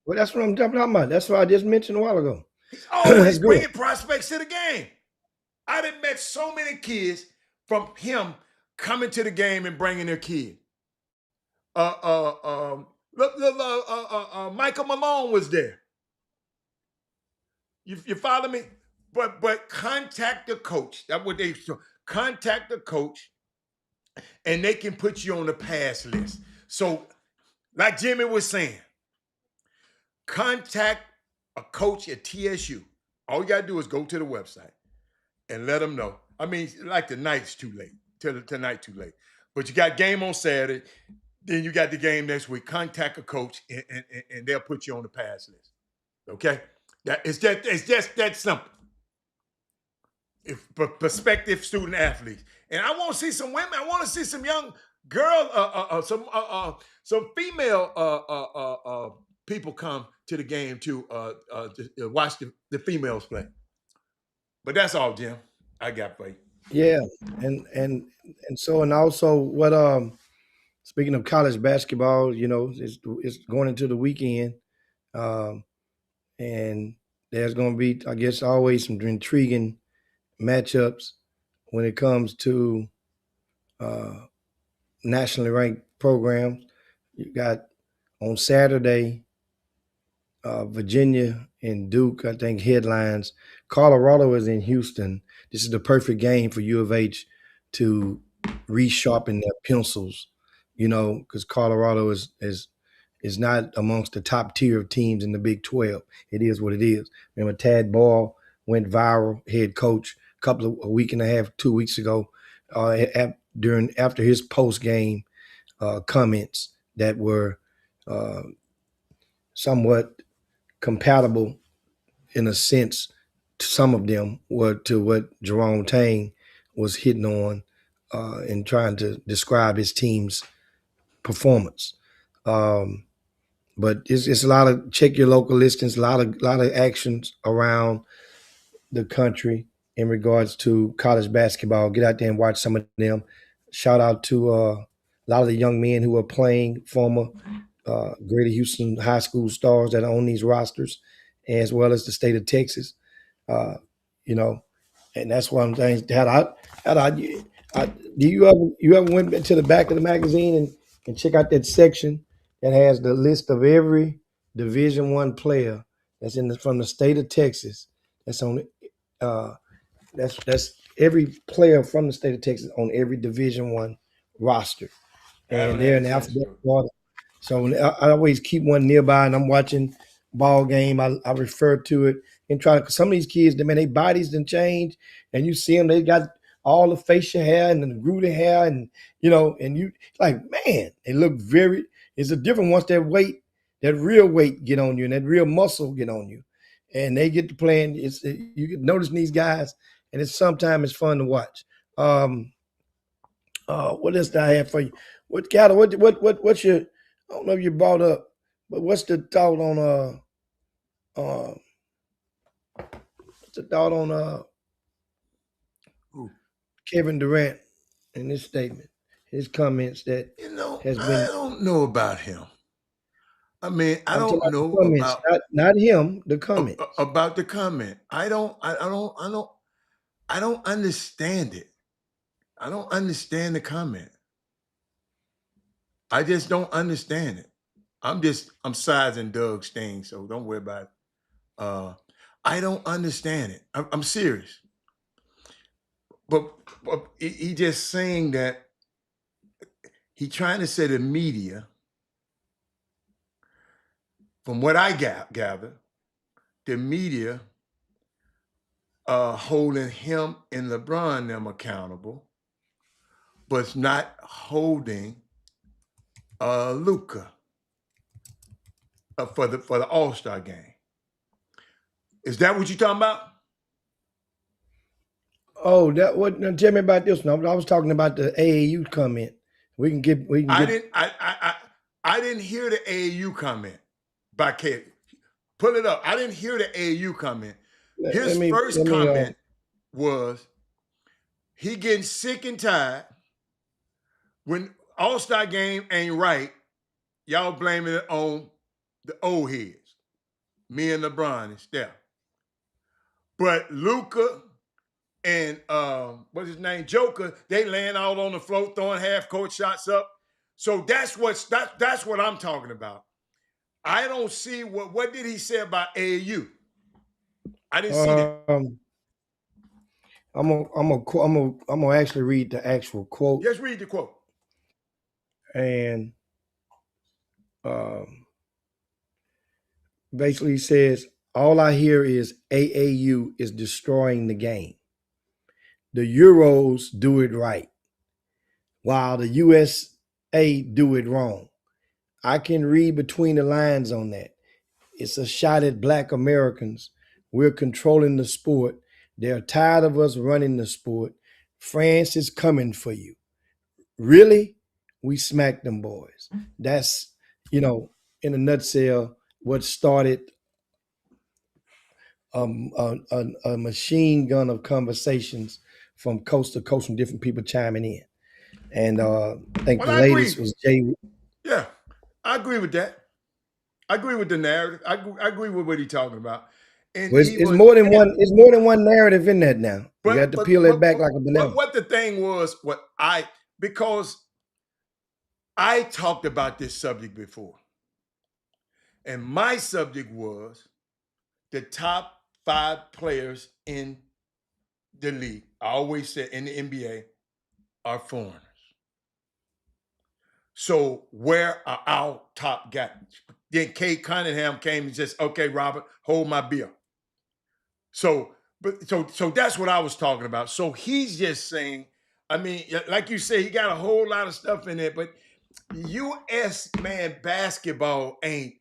Well, that's what I'm talking about. That's what I just mentioned a while ago. He's That's always good. bringing prospects to the game. I done met so many kids from him coming to the game and bringing their kid. Michael Malone was there. You follow me? But contact the coach. That's what they so contact the coach, and they can put you on the pass list. So, like Jimmy was saying, contact a coach at TSU. All you gotta do is go to the website and let them know. I mean, like the night's too late. Tonight too late. But you got game on Saturday. Then you got the game next week. Contact a coach, and they'll put you on the pass list. Okay, it's just that simple. If prospective student athletes, and I want to see some women. I want to see some young girl, some female people come to the game to watch the females play. But that's all, Jim. I got for you. Yeah, and so and also what speaking of college basketball, it's going into the weekend, um, and there's going to be, I guess, always some intriguing matchups when it comes to uh, nationally ranked programs. You got on Saturday, Virginia and Duke, I think, headlines. Colorado is in Houston. This is the perfect game for U of H to resharpen their pencils, because Colorado is not amongst the top tier of teams in the Big 12. It is what it is. Remember, Tad Ball went viral, head coach, a week and a half, 2 weeks ago, after his post game comments that were uh, somewhat compatible in a sense to some of them were to what Jerome Tang was hitting on in trying to describe his team's performance. Um, but it's a lot of check your local listings, a lot of actions around the country in regards to college basketball. Get out there and watch some of them. Shout out to a lot of the young men who are playing, former Greater Houston high school stars that own these rosters, as well as the state of Texas. Uh, you know, and that's one of the things. Do you ever went to the back of the magazine and check out that section that has the list of every Division I player that's from the state of Texas that's on uh, that's every player from the state of Texas on every Division I roster, I and haven't they're had a in chance alphabetical to. order. So I always keep one nearby, and I'm watching ball game. I refer to it and try to. Cause some of these kids, man, their bodies done change, and you see them. They got all the facial hair and the grooted hair, and and you like, man, they look very. It's a different once that weight, that real weight get on you, and that real muscle get on you, and they get to playing. You get noticing these guys, and sometimes it's fun to watch. Um, what else do I have for you? What Gather? What's your? I don't know if you brought up, but what's the thought on uh what's the thought on Ooh. Kevin Durant in this statement, his comments that has I been. don't know about him. I mean, I I'm talking don't about the know comments, not him. The comments. about the comment. I don't understand it. I don't understand the comment. I just don't understand it. I'm sizing Doug's thing, so don't worry about it. Uh, I don't understand it. I'm serious. But, he just saying that he trying to say the media, from what I gather, the media holding him and LeBron them accountable, but it's not holding Luca for the All Star game. Is that what you're talking about? Oh, that what? Now tell me about this one. I was talking about the AAU comment. We can I get. didn't. I didn't hear the AAU comment by K. Pull it up. I didn't hear the AAU comment. Let His me first let me. comment was he getting sick and tired when All-Star game ain't right, y'all blaming it on the old heads, me and LeBron and Steph. But Luka and what's his name, Joker, they laying out on the floor, throwing half-court shots up. So that's what I'm talking about. I don't see what did he say about AAU? I didn't see that. I'm gonna actually read the actual quote. Just read the quote. And basically he says, all I hear is AAU is destroying the game. The Euros do it right, while the USA do it wrong. I can read between the lines on that. It's a shot at Black Americans. We're controlling the sport. They're tired of us running the sport. France is coming for you. Really? We smacked them boys. That's, in a nutshell, what started a machine gun of conversations from coast to coast from different people chiming in. And I think the latest was Jay. Yeah, I agree with that. I agree with the narrative. I agree with what he's talking about. And Well, it's more than one. It's more than one narrative in that now. You got to peel it back like a banana. But what the thing was, because I talked about this subject before, and my subject was the top 5 players in the league. I always said in the NBA are foreigners. So where are our top guys? Then Kate Cunningham came and just, okay, Robert, hold my beer. So that's what I was talking about. So he's just saying, I mean, like you say, he got a whole lot of stuff in there, but U.S. basketball ain't.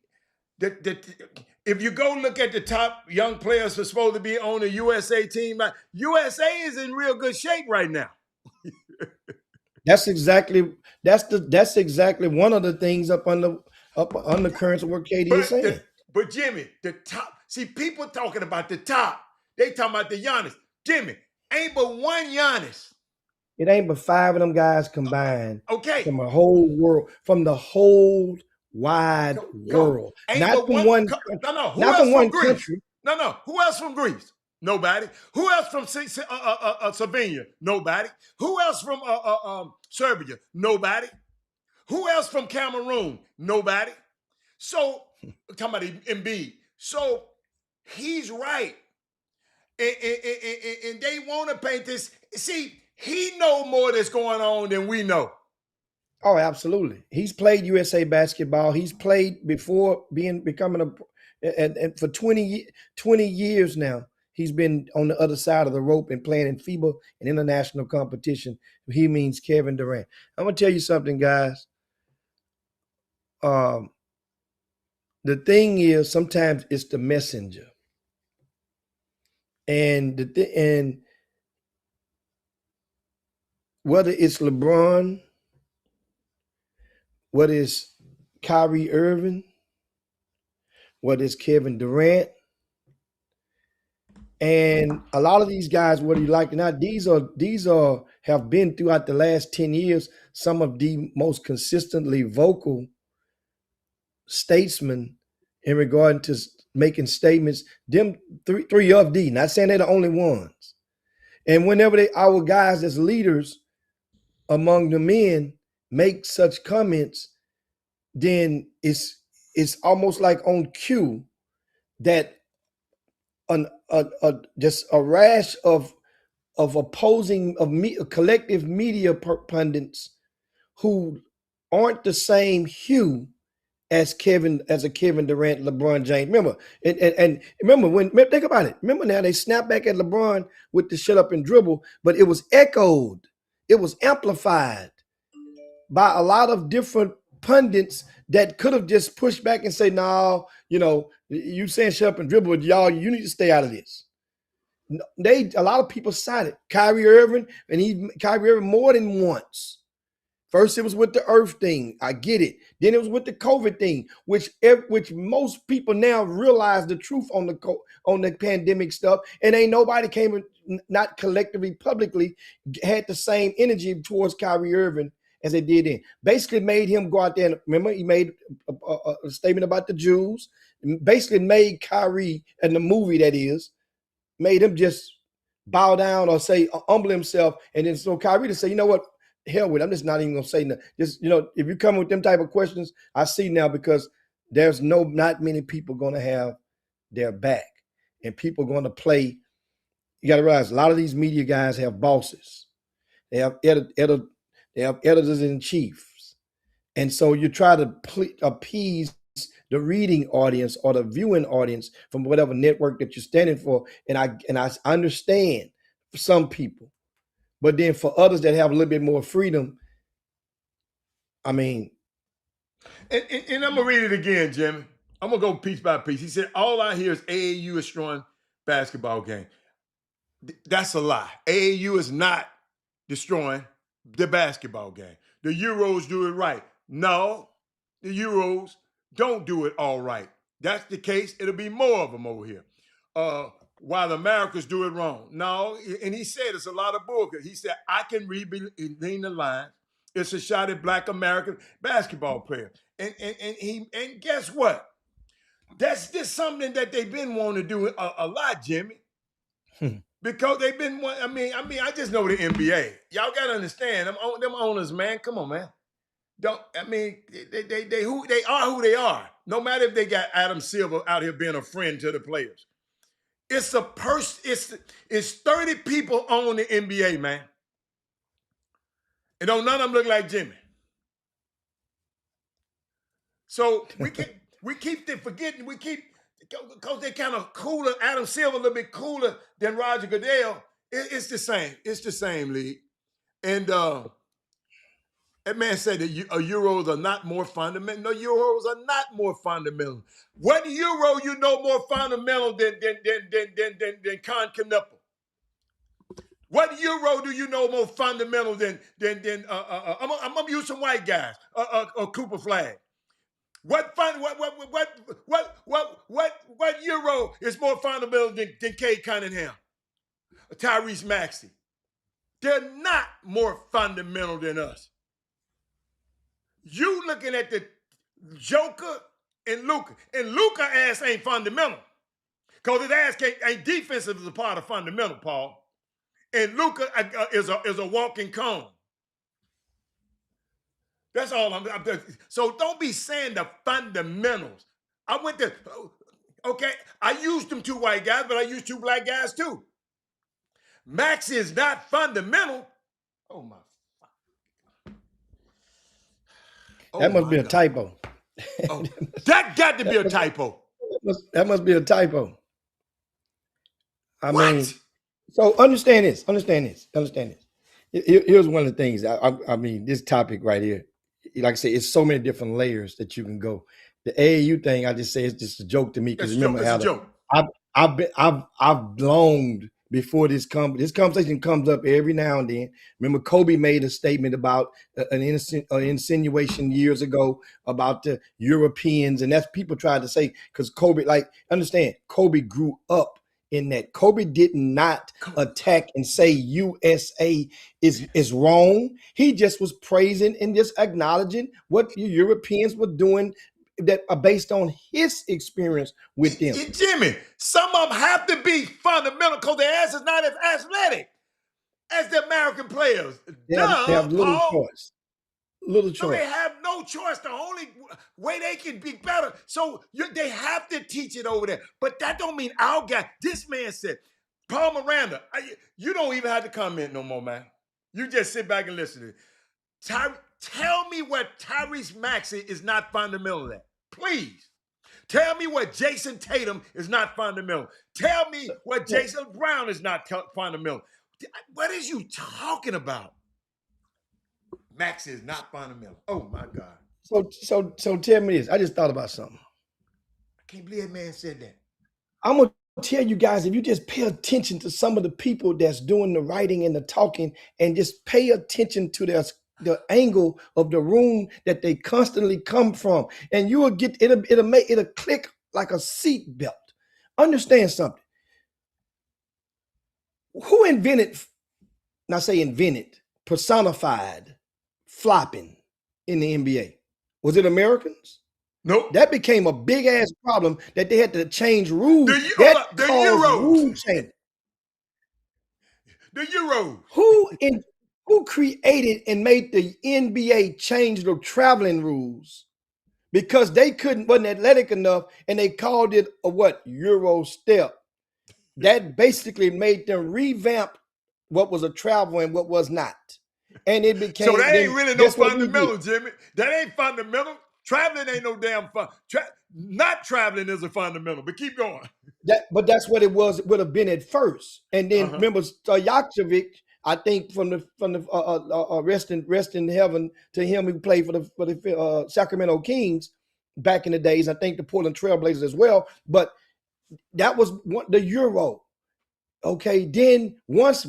If you go look at the top young players who are supposed to be on the USA team, USA is in real good shape right now. That's exactly one of the things up on the currents of what KD is saying. But Jimmy, the top. See, people talking about the top. They talking about the Giannis. Jimmy, ain't but one Giannis. It ain't but 5 of them guys combined. Okay. From a whole world, from the whole wide world. Not from one. No. Who not else from one Greece? country. No. Who else from Greece? Nobody. Who else from Slovenia? Nobody. Who else from Serbia? Nobody. Who else from Cameroon? Nobody. So, talking about Embiid. So, he's right. And they want to paint this. See, he know more that's going on than we know. Oh, absolutely. He's played USA basketball. He's played before becoming and for 20 years now. He's been on the other side of the rope and playing in FIBA and international competition. He means Kevin Durant. I'm going to tell you something, guys. The thing is, sometimes it's the messenger. And whether it's LeBron, whether it's Kyrie Irving, whether it's Kevin Durant, and a lot of these guys, whether you like it or not, these have been throughout the last 10 years some of the most consistently vocal statesmen in regard to making statements. Them three of these, not saying they're the only ones. And whenever our guys as leaders among the men make such comments, then it's almost like on cue that just a rash of opposing collective media pundits who aren't the same hue as a Kevin Durant, LeBron James. Remember, and remember think about it. Remember now they snap back at LeBron with the shut up and dribble, but it was echoed, it was amplified by a lot of different pundits that could have just pushed back and say, no, you saying shut up and dribble, but y'all, you need to stay out of this. A lot of people cited Kyrie Irving, and Kyrie Irving more than once. First, it was with the Earth thing. I get it. Then it was with the COVID thing, which most people now realize the truth on the pandemic stuff, and ain't nobody came, not collectively, publicly, had the same energy towards Kyrie Irving as they did then. Basically made him go out there and remember he made a statement about the Jews. Basically made Kyrie and the movie that is made him just bow down or say humble himself, and then so Kyrie to say, you know what, hell with it. I'm just not even gonna say nothing. Just if you come with them type of questions, I see now because there's not many people gonna have their back, and people gonna play. You got to realize a lot of these media guys have bosses. They have they have editors in chiefs, and so you try to appease the reading audience or the viewing audience from whatever network that you're standing for. And I understand for some people, but then for others that have a little bit more freedom, I mean. And I'm gonna read it again, Jimmy. I'm gonna go piece by piece. He said, "All I hear is AAU is destroying basketball game." That's a lie. AAU is not destroying the basketball game. The Euros do it right. No, the Euros don't do it all right. That's the case. It'll be more of them over here. While the Americans do it wrong. No, and he said it's a lot of bullshit. He said, I can read between the lines. It's a shot at Black American basketball players. And guess what? That's just something that they've been wanting to do a lot, Jimmy. Because they've been, I just know the NBA. Y'all got to understand, them owners, man. Come on, man. They are who they are. No matter if they got Adam Silver out here being a friend to the players. It's a it's 30 people own the NBA, man. And don't none of them look like Jimmy. So we keep forgetting, because they're kind of cooler. Adam Silver a little bit cooler than Roger Goodell. It's the same. It's the same league. And that man said that Euros are not more fundamental. No, Euros are not more fundamental. What Euro you know more fundamental than Con Knuckle? What Euro do you know more fundamental than I'm gonna use some white guys, Cooper Flag. What Euro is more fundamental than Cade Cunningham, Tyrese Maxey? They're not more fundamental than us. You looking at the Joker and Luka ass ain't fundamental, because his ass ain't defensive as a part of fundamental, Paul. And Luka is a walking cone. That's all I'm so don't be saying the fundamentals. I used them 2 white guys, but I used 2 black guys too. Max is not fundamental. Oh my. That must be a typo. Oh, that got to be a typo. That must be a typo. I mean, so understand this. Here's one of the things. I mean, this topic right here, like I said, it's so many different layers that you can go. The AAU thing, I just say it's just a joke to me, because remember how I've longed before this conversation comes up every now and then. Remember, Kobe made a statement about an insinuation years ago about the Europeans, and that's people tried to say, because Kobe, like, understand, Kobe grew up in that. Kobe did not attack and say USA is wrong. He just was praising and just acknowledging what the Europeans were doing that are based on his experience with them. Jimmy, some of them have to be fundamental because their ass is not as athletic as the American players. They have little choice. Little choice. So they have no choice. The only way they can be better. So they have to teach it over there. But that don't mean our guy. This man said, Paul Miranda, you don't even have to comment no more, man. You just sit back and listen to it. Tell me what Tyrese Maxey is not fundamental at. Please. Tell me what Jason Tatum is not fundamental. Tell me what Jason Brown is not fundamental. What is you talking about? Max is not fundamental. Oh my God. So tell me this. I just thought about something. I can't believe that man said that. I'm gonna tell you guys, if you just pay attention to some of the people that's doing the writing and the talking, and just pay attention to the angle of the room that they constantly come from, and you will get it'll click like a seat belt. Understand something. Who invented, not say invented, personified flopping in the NBA? Was it Americans? Nope. That became a big ass problem that they had to change rules. Hold That up, the caused Euros. rule change. The Euros. Who created and made the NBA change the traveling rules because they wasn't athletic enough and they called it a what Euro step. That basically made them revamp what was a travel and what was not. And it So became that ain't then really no guess what we did? fundamental, Jimmy. That ain't fundamental. Traveling ain't no damn fun. Not traveling is a fundamental, but keep going. But that's what it was. It would have been at first, and then remember Stojakovic. I think from the rest in heaven to him who played for the Sacramento Kings back in the days. I think the Portland Trailblazers as well. But that was the Euro. Okay, then once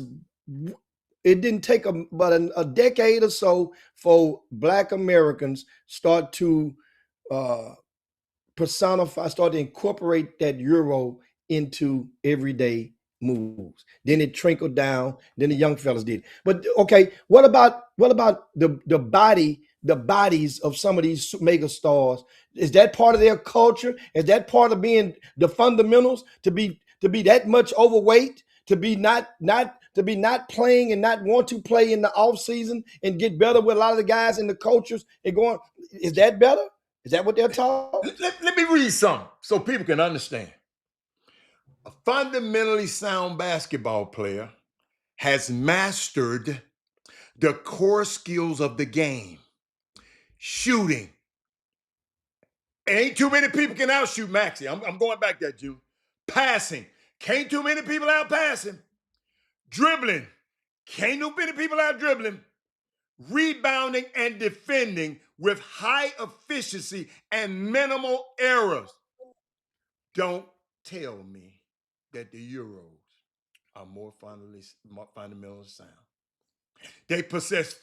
it didn't take but a decade or so for Black Americans start to personify, start to incorporate that Euro into everyday moves. Then it trickled down. Then the young fellas did. But okay, what about the bodies of some of these mega stars? Is that part of their culture? Is that part of being the fundamentals to be that much overweight? To be not playing and not want to play in the off season and get better with a lot of the guys in the cultures and going, is that better? Is that what they're taught? Let me read something so people can understand. A fundamentally sound basketball player has mastered the core skills of the game. Shooting. Ain't too many people can outshoot Maxey. I'm going back there, Jew. Passing. Can't too many people out passing. Dribbling. Can't too many people out dribbling. Rebounding and defending with high efficiency and minimal errors. Don't tell me that the Euros are more fundamental sound. They possess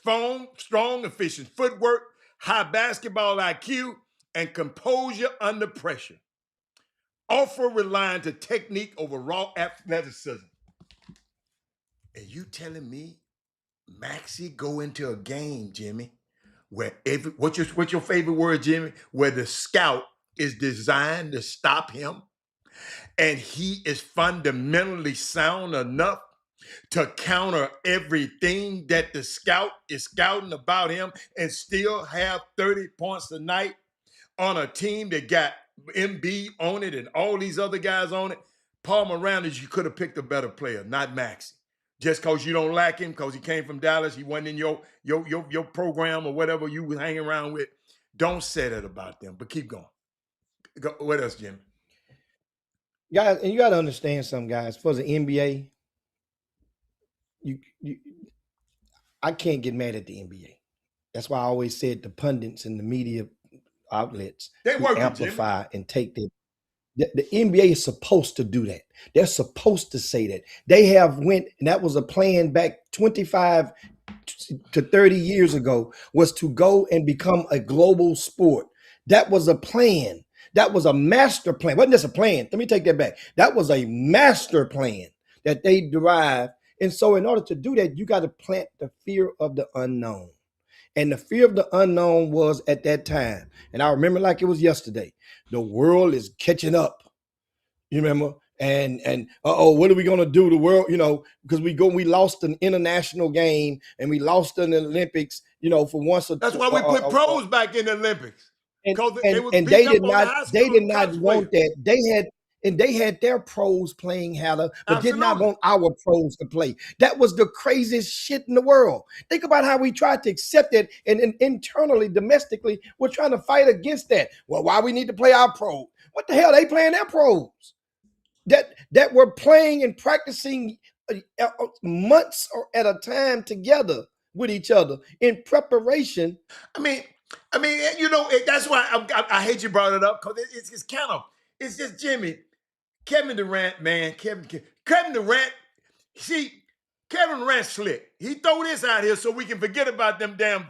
strong, efficient footwork, high basketball IQ, and composure under pressure. Often relying to technique over raw athleticism. And you telling me Maxey go into a game, Jimmy, where what's your favorite word, Jimmy? Where the scout is designed to stop him, and he is fundamentally sound enough to counter everything that the scout is scouting about him and still have 30 points a night on a team that got MB on it and all these other guys on it. Paul Miranda, you could have picked a better player, not Maxey. Just because you don't like him, because he came from Dallas, he wasn't in your program or whatever you was hanging around with. Don't say that about them, but keep going. What else, Jimmy? Guys, and you got to understand something, guys. For the NBA, you I can't get mad at the NBA. That's why I always said the pundits and the media outlets They who working, amplify and take the NBA is supposed to do that. They're supposed to say that. They have went, and that was a plan back 25 to 30 years ago, was to go and become a global sport. That was a plan. That was a master plan. Wasn't just a plan. Let me take that back. That was a master plan that they derived. And so in order to do that, you got to plant the fear of the unknown. And the fear of the unknown was at that time. And I remember like it was yesterday. The world is catching up. You remember? And what are we gonna do? The world, because we lost an international game and we lost an Olympics, for once. That's why we put pros back in the Olympics. And Because they was and beating up on the high school they did not college want players. that. They had their pros playing Hannah, but did not Absolutely. want our pros to play. That was the craziest shit in the world. Think about how we tried to accept it, and internally, domestically, we're trying to fight against that. Well, why we need to play our pros? What the hell? They playing their pros that were playing and practicing months or at a time together with each other in preparation. I mean, that's why I hate you brought it up, because it's kind of, it's just Jimmy. Kevin Durant, man. Kevin Durant, see, Kevin Durant slick. He throw this out here so we can forget about them damn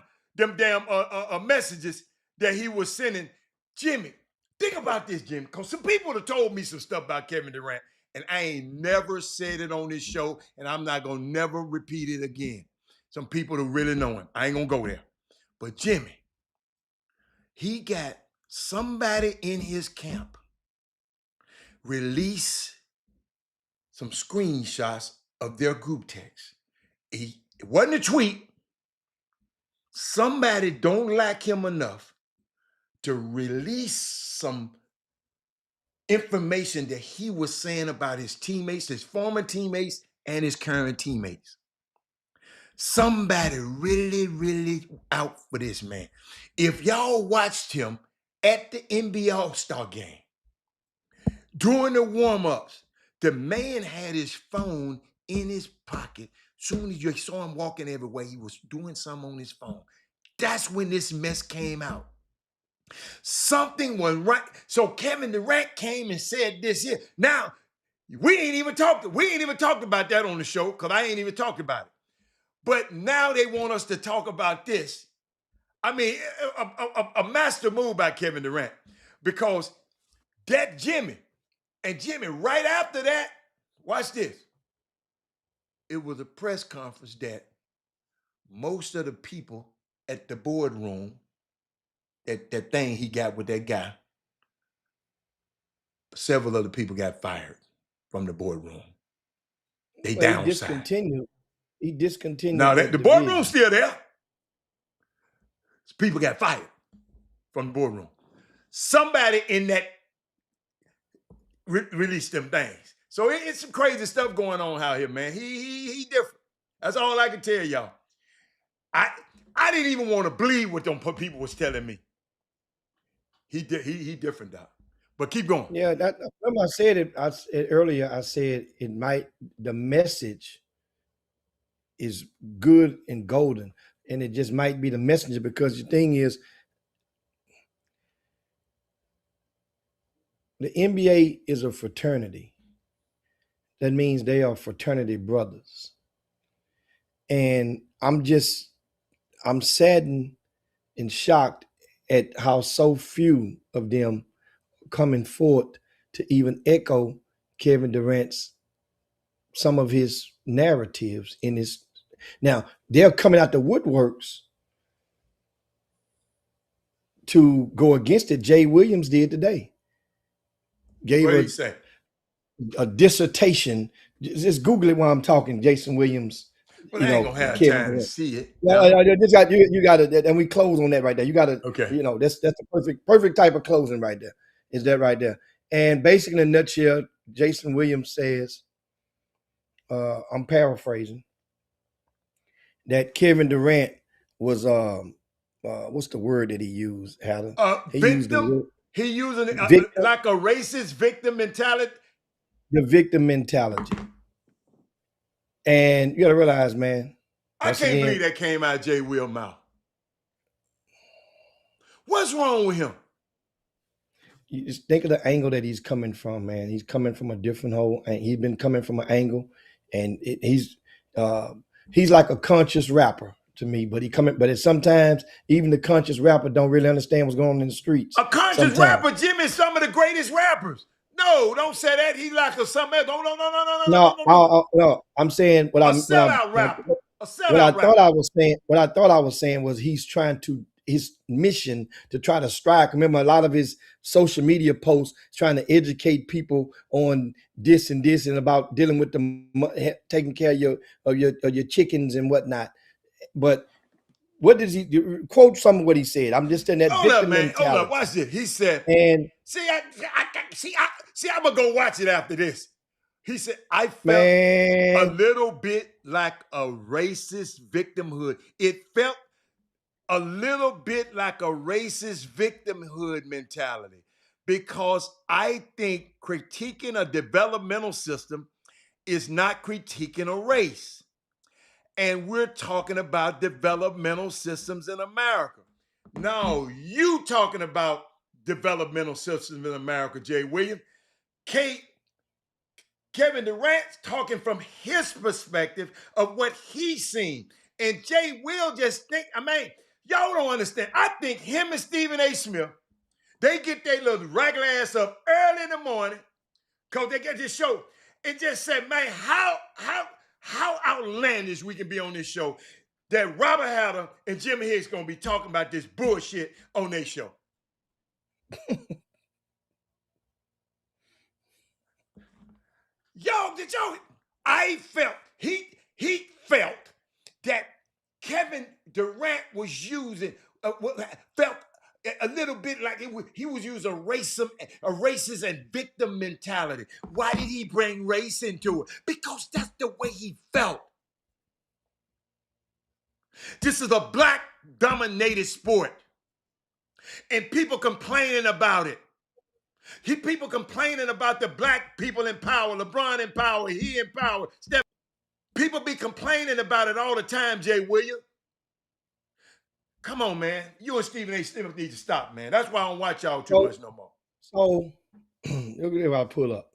messages that he was sending. Jimmy, think about this, Jimmy, because some people have told me some stuff about Kevin Durant, and I ain't never said it on this show, and I'm not going to never repeat it again. Some people who really know him. I ain't going to go there. But Jimmy, he got somebody in his camp release some screenshots of their group text. It wasn't a tweet. Somebody don't like him enough to release some information that he was saying about his teammates, his former teammates, and his current teammates. Somebody really, really out for this man. If y'all watched him at the NBA All-Star game, during the warm-ups, the man had his phone in his pocket. Soon as you saw him walking everywhere, he was doing something on his phone. That's when this mess came out. Something was right. So Kevin Durant came and said this here. Now, we ain't even talked about that on the show because I ain't even talked about it. But now they want us to talk about this. I mean, a master move by Kevin Durant, because that Jimmy right after that, watch this. It was a press conference that most of the people at the boardroom, that thing he got with that guy, several other people got fired from the boardroom. They Well, downsized. he discontinued Now that the division. boardroom's still there. People got fired from the boardroom. Somebody in that released them things. So it's some crazy stuff going on out here, man. He different. That's all I can tell y'all. I didn't even want to believe what them people was telling me. He different, Doc. But keep going. Yeah, that remember I said it. I said earlier. I said the message is good and golden, and it just might be the messenger, because the thing is, the NBA is a fraternity. That means they are fraternity brothers, and I'm saddened and shocked at how so few of them coming forth to even echo Kevin Durant's some of his narratives in his. Now they're coming out the woodworks to go against it. Jay Williams did today. Gave What did he say? a dissertation. Just Google it while I'm talking. Jason Williams, Well, I ain't gonna have Kevin time to Durant. see it. Well, Now. you got to, and we close on that right there. You got to, Okay. that's the perfect type of closing right there. Is that right there? And basically, in a nutshell, Jason Williams says, I'm paraphrasing, that Kevin Durant was what's the word that he used, Hatter? He used the Victim. word He using it victim, like a racist victim mentality. the victim mentality. And you got to realize, man, I once can't believe again, that came out of Jay Will's mouth. What's wrong with him? you just think of the angle that he's coming from, man. He's coming from a different hole, and he's been coming from an angle, and he's like a conscious rapper to me. But sometimes even the conscious rapper don't really understand what's going on in the streets. A conscious Sometimes. rapper, Jimmy, is some of the greatest rappers. No, don't say that. He's like a something else. No. No. I'm saying A sellout rapper. A what I sellout thought rapper. I was saying was he's trying to his mission to try to strike. Remember, a lot of his social media posts trying to educate people on this and this and about dealing with taking care of your chickens and whatnot. But what does he quote? Some of what he said. I'm just in that Hold up, victim man. Hold mentality. up. Watch this. He said, And see, I'm going to go watch it after this. He said, I felt a man, little bit like a racist victimhood. It felt a little bit like a racist victimhood mentality, because I think critiquing a developmental system is not critiquing a race. And we're talking about developmental systems in America. Now, you talking about developmental systems in America, Jay Williams. Kevin Durant's talking from his perspective of what he's seen. And Jay will just think, y'all don't understand. I think him and Stephen A. Smith, they get their little regular ass up early in the morning because they get this show. It just said, man, how outlandish we can be on this show. that Robert Hatter and Jimmy Hicks gonna be talking about this bullshit on their show. Did y'all? I felt he felt that Kevin Durant was using felt a little bit like he was using a racist and victim mentality. Why did he bring race into it? Because that's the way he felt. This is a black dominated sport, and people complaining about it. People complaining about the black people in power, LeBron in power, he in power. People be complaining about it all the time, Jay Williams. Come on, man. You and Stephen A. Smith need to stop, man. That's why I don't watch y'all too much no more. So, look at what I pull up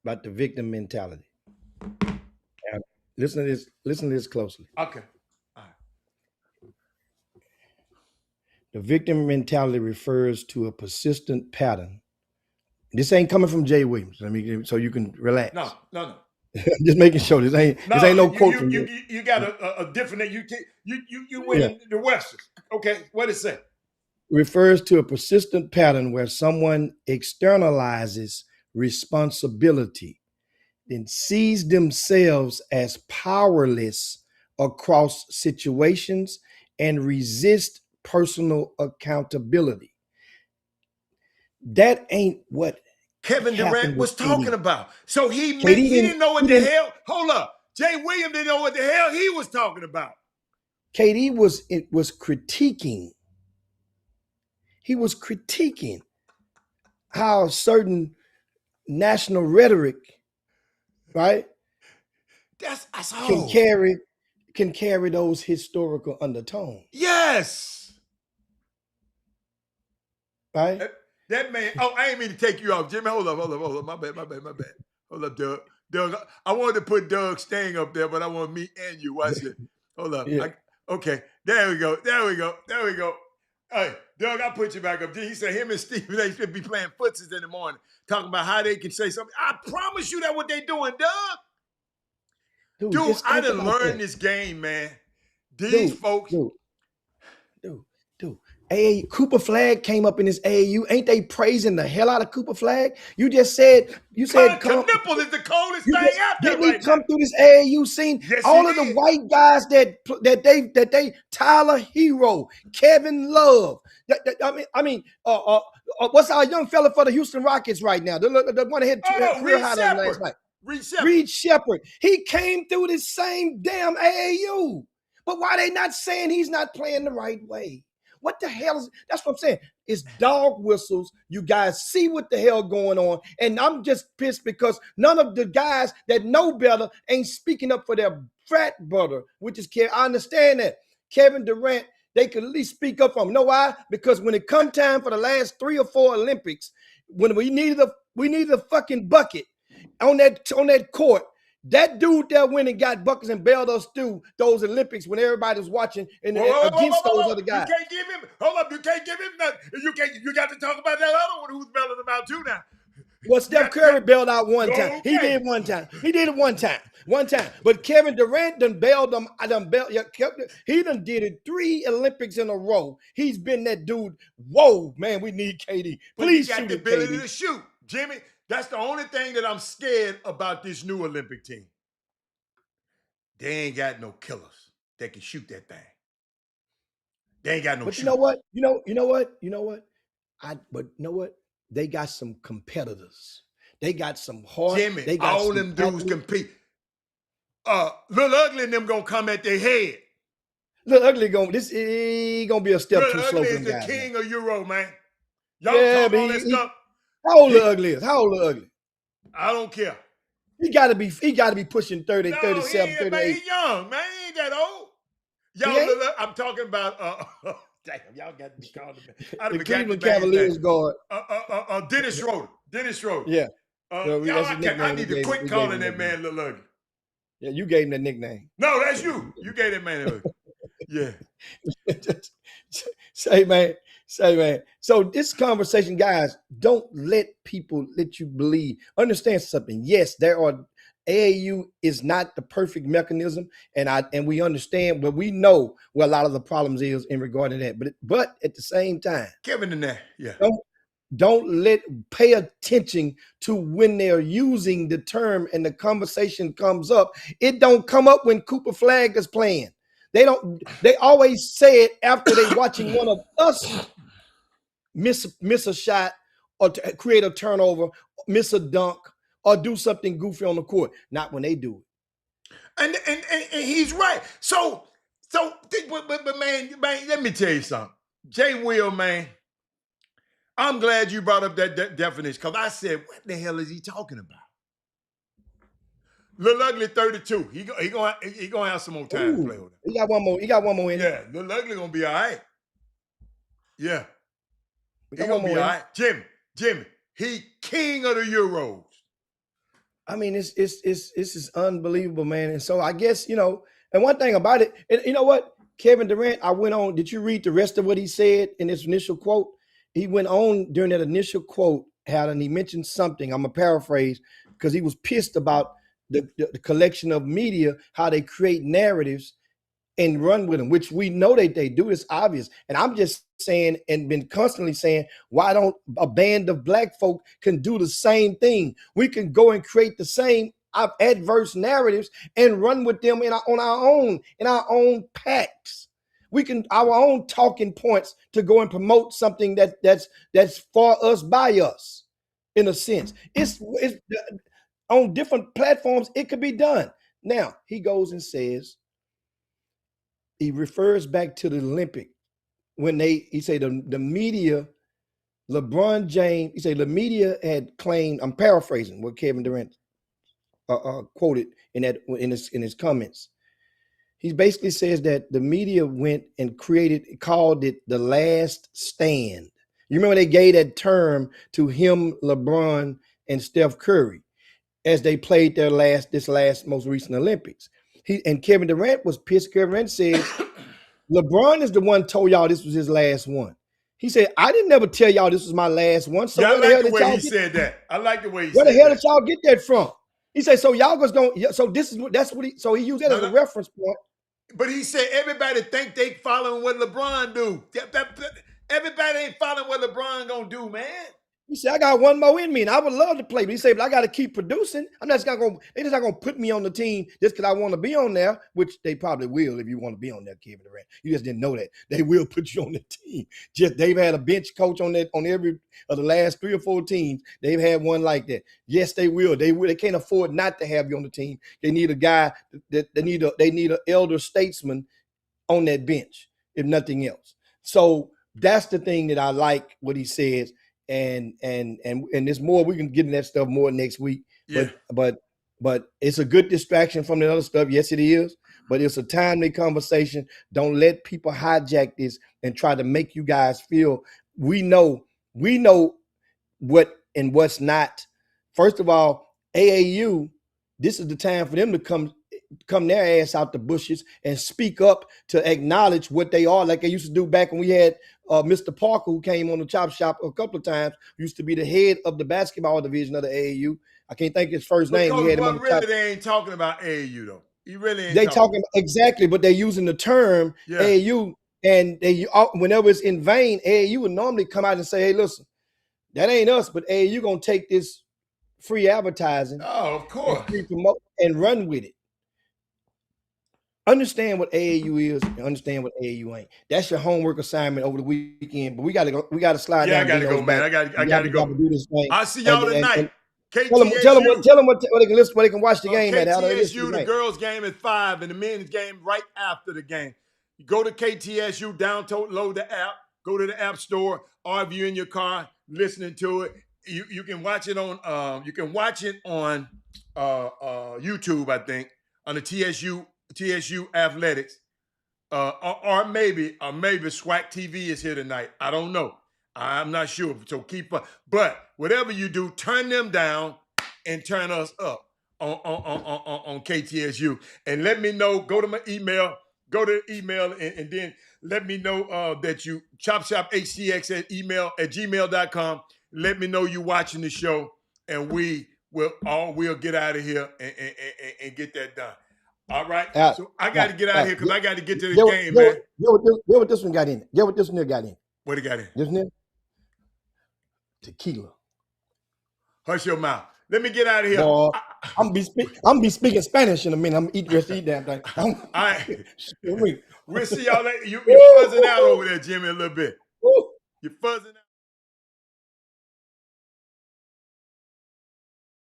about the victim mentality. Now, listen to this. Listen to this closely. Okay. All right. The victim mentality refers to a persistent pattern. This ain't coming from Jay Williams. So you can relax. No. Just making sure this ain't no quote from you. You got a different you went in the Western. Okay, what it say? Refers to a persistent pattern where someone externalizes responsibility and sees themselves as powerless across situations and resist personal accountability. That ain't what Kevin Durant was talking about. So he didn't know what the hell. Hold up. Jay Williams didn't know what the hell he was talking about. KD was critiquing. He was critiquing how certain national rhetoric, right? That's can carry those historical undertones. Yes. Right? That man, I ain't mean to take you off. Jimmy, hold up. My bad. Hold up, Doug. Doug, I wanted to put Doug Stang up there, but I want me and you. Watch it. Hold up. Yeah. Okay, there we go. Hey, Doug, I'll put you back up. He said him and Steve, they should be playing footsies in the morning, talking about how they can say something. I promise you that's what they doing, Doug. Dude, I done learned this game, man. These folks. Dude. AAU, Cooper Flag came up in this AAU. Ain't they praising the hell out of Cooper Flag? You said Nipple is the coldest thing out there. Didn't he come through this AAU scene? Yes, all of the white guys that they Tyler Hero, Kevin Love. What's our young fella for the Houston Rockets right now? The one that hit career high last night. Reed Shepherd. He came through this same damn AAU. But why they not saying he's not playing the right way? What the hell is, that's what I'm saying. It's dog whistles. You guys see what the hell going on. And I'm just pissed because none of the guys that know better ain't speaking up for their frat brother, which is Kevin. I understand that. Kevin Durant, they could at least speak up for him. You know why? Because when it come time for the last 3 or 4 Olympics, when we needed a fucking bucket on that court, that dude there went and got buckets and bailed us through those Olympics when everybody was watching against those other guys. You can't give him. Hold up, you can't give him nothing. You got to talk about that other one who's bailing him out too now. Well, Steph Curry bailed out one time. Okay. He did it one time. But Kevin Durant done bailed them. He done did it 3 Olympics in a row. He's been that dude. Whoa, man, we need KD. Please shoot it, KD. He got the ability to shoot, Jimmy. That's the only thing that I'm scared about this new Olympic team. They ain't got no killers that can shoot that thing. They ain't got no. But you know what? You know what? But you know what? They got some competitors. They got some hard. Jimmy, they got all them dudes compete. Little Ugly and them gonna come at their head. Little Ugly gonna be a step too slow. Little Ugly is the king of Euro, man. Y'all talk all this stuff. How old Little Ugly is? How old Little Ugly? I don't care. He gotta be pushing 30, 37, 38. He young, man. He ain't that old. Y'all, I'm talking about damn, y'all got to be calling him. The Cleveland Cavaliers guard. Dennis Schroeder. Dennis Schroeder. Yeah. I need to quit calling that man Little Ugly. Yeah, you gave him that nickname. No, that's you. You gave that man Ugly. Yeah. Say man. So this conversation, guys, don't let people let you believe. Understand something. Yes, there are AAU is not the perfect mechanism, and we understand, but we know where a lot of the problems is in regard to that. But at the same time, Kevin in there, yeah. Don't pay attention to when they're using the term and the conversation comes up. It don't come up when Cooper Flag is playing. They always say it after they watching one of us miss a shot or create a turnover, miss a dunk, or do something goofy on the court. Not when they do it. And he's right. But man, let me tell you something. Jay Will, man, I'm glad you brought up that definition, because I said, what the hell is he talking about? Lil Ugly 32. He gonna have some more time to play with him. He got one more. He got one more in him. Yeah, Lil Ugly gonna be all right. Yeah. He He got gonna one be more all in him. right. Jimmy, he king of the Euros. I mean, it's is unbelievable, man. And so I guess, and one thing about it, and you know what? Kevin Durant, I went on. Did you read the rest of what he said in his initial quote? He went on during that initial quote, and he mentioned something. I'm gonna paraphrase because he was pissed about the collection of media, how they create narratives and run with them, which we know they do. It's obvious. And I'm just saying, and been constantly saying, why don't a band of black folk can do the same thing? We can go and create the same adverse narratives and run with them on our own packs. We can our own talking points to go and promote something that's for us by us, in a sense. It's on different platforms. It could be done. Now he goes and says, he refers back to the Olympic when he said the media, LeBron James, he said the media had claimed, I'm paraphrasing what Kevin Durant quoted in his comments. He basically says that the media went and called it the last stand. You remember they gave that term to him, LeBron, and Steph Curry as they played this last most recent Olympics. Kevin Durant was pissed. Kevin Durant said, LeBron is the one told y'all this was his last one. He said, I didn't never tell y'all this was my last one. So yeah, where I the like hell the did way y'all he said that. I like the way he where said the hell that. did y'all get that from? He said, so y'all was going, so so he used that as a reference point. But he said everybody think they following what LeBron do. Everybody ain't following what LeBron gonna do, man. He said, I got one more in me, and I would love to play. But he said, but I got to keep producing. They're just not gonna put me on the team just because I want to be on there, which they probably will if you want to be on there, Kevin Durant. You just didn't know that. They will put you on the team. Just they've had a bench coach on every of the last 3 or 4 teams. They've had one like that. Yes, they will. They will. They can't afford not to have you on the team. They need a guy that they need an elder statesman on that bench, if nothing else. So that's the thing that I like what he says. And there's more. We can get into that stuff more next week. Yeah. But it's a good distraction from the other stuff. Yes, it is. But it's a timely conversation. Don't let people hijack this and try to make you guys feel we know what and what's not. First of all, AAU, this is the time for them to come their ass out the bushes and speak up to acknowledge what they are, like they used to do back when we had Mr. Parker, who came on the Chop Shop a couple of times, used to be the head of the basketball division of the AAU. I can't think his first name. Because really, they ain't talking about AAU though. You really ain't. They talking exactly, but they're using the term AAU, and whenever it's in vain, AAU would normally come out and say, "Hey, listen, that ain't us, but AAU gonna take this free advertising, of course, and free promote and run with it." Understand what AAU is and understand what AAU ain't. That's your homework assignment over the weekend. But we gotta go. We gotta slide down. I gotta go, man. I gotta go. Do this thing. I'll see y'all tonight. KTSU. Tell them what they can listen, where they can watch the game at. KTSU, the girls' game at 5 and the men's game right after the game. You go to KTSU, download the app, go to the app store, or if you're in your car listening to it, you can watch it on YouTube, I think, on the TSU Athletics. Or maybe SWAC TV is here tonight. I don't know. I'm not sure. So keep up. But whatever you do, turn them down and turn us up on KTSU. And let me know. Go to my email. Go to the email and then let me know that you Chop Shop Htx at gmail.com. Let me know you watching the show, and we we'll get out of here and get that done. All right. All right, So I all got right, to get out all of right. here because I got to get to the Get, game, man. get what this one got in it. Get what this one got in. What it got in? This one, tequila. Hush your mouth. Let me get out of here. Boy, I'm be speaking Spanish in a minute. I'm gonna eat the rest of these damn thing. All right. Woo. We'll see y'all later. You're fuzzing out over there, Jimmy, a little bit. Woo. You're fuzzing out.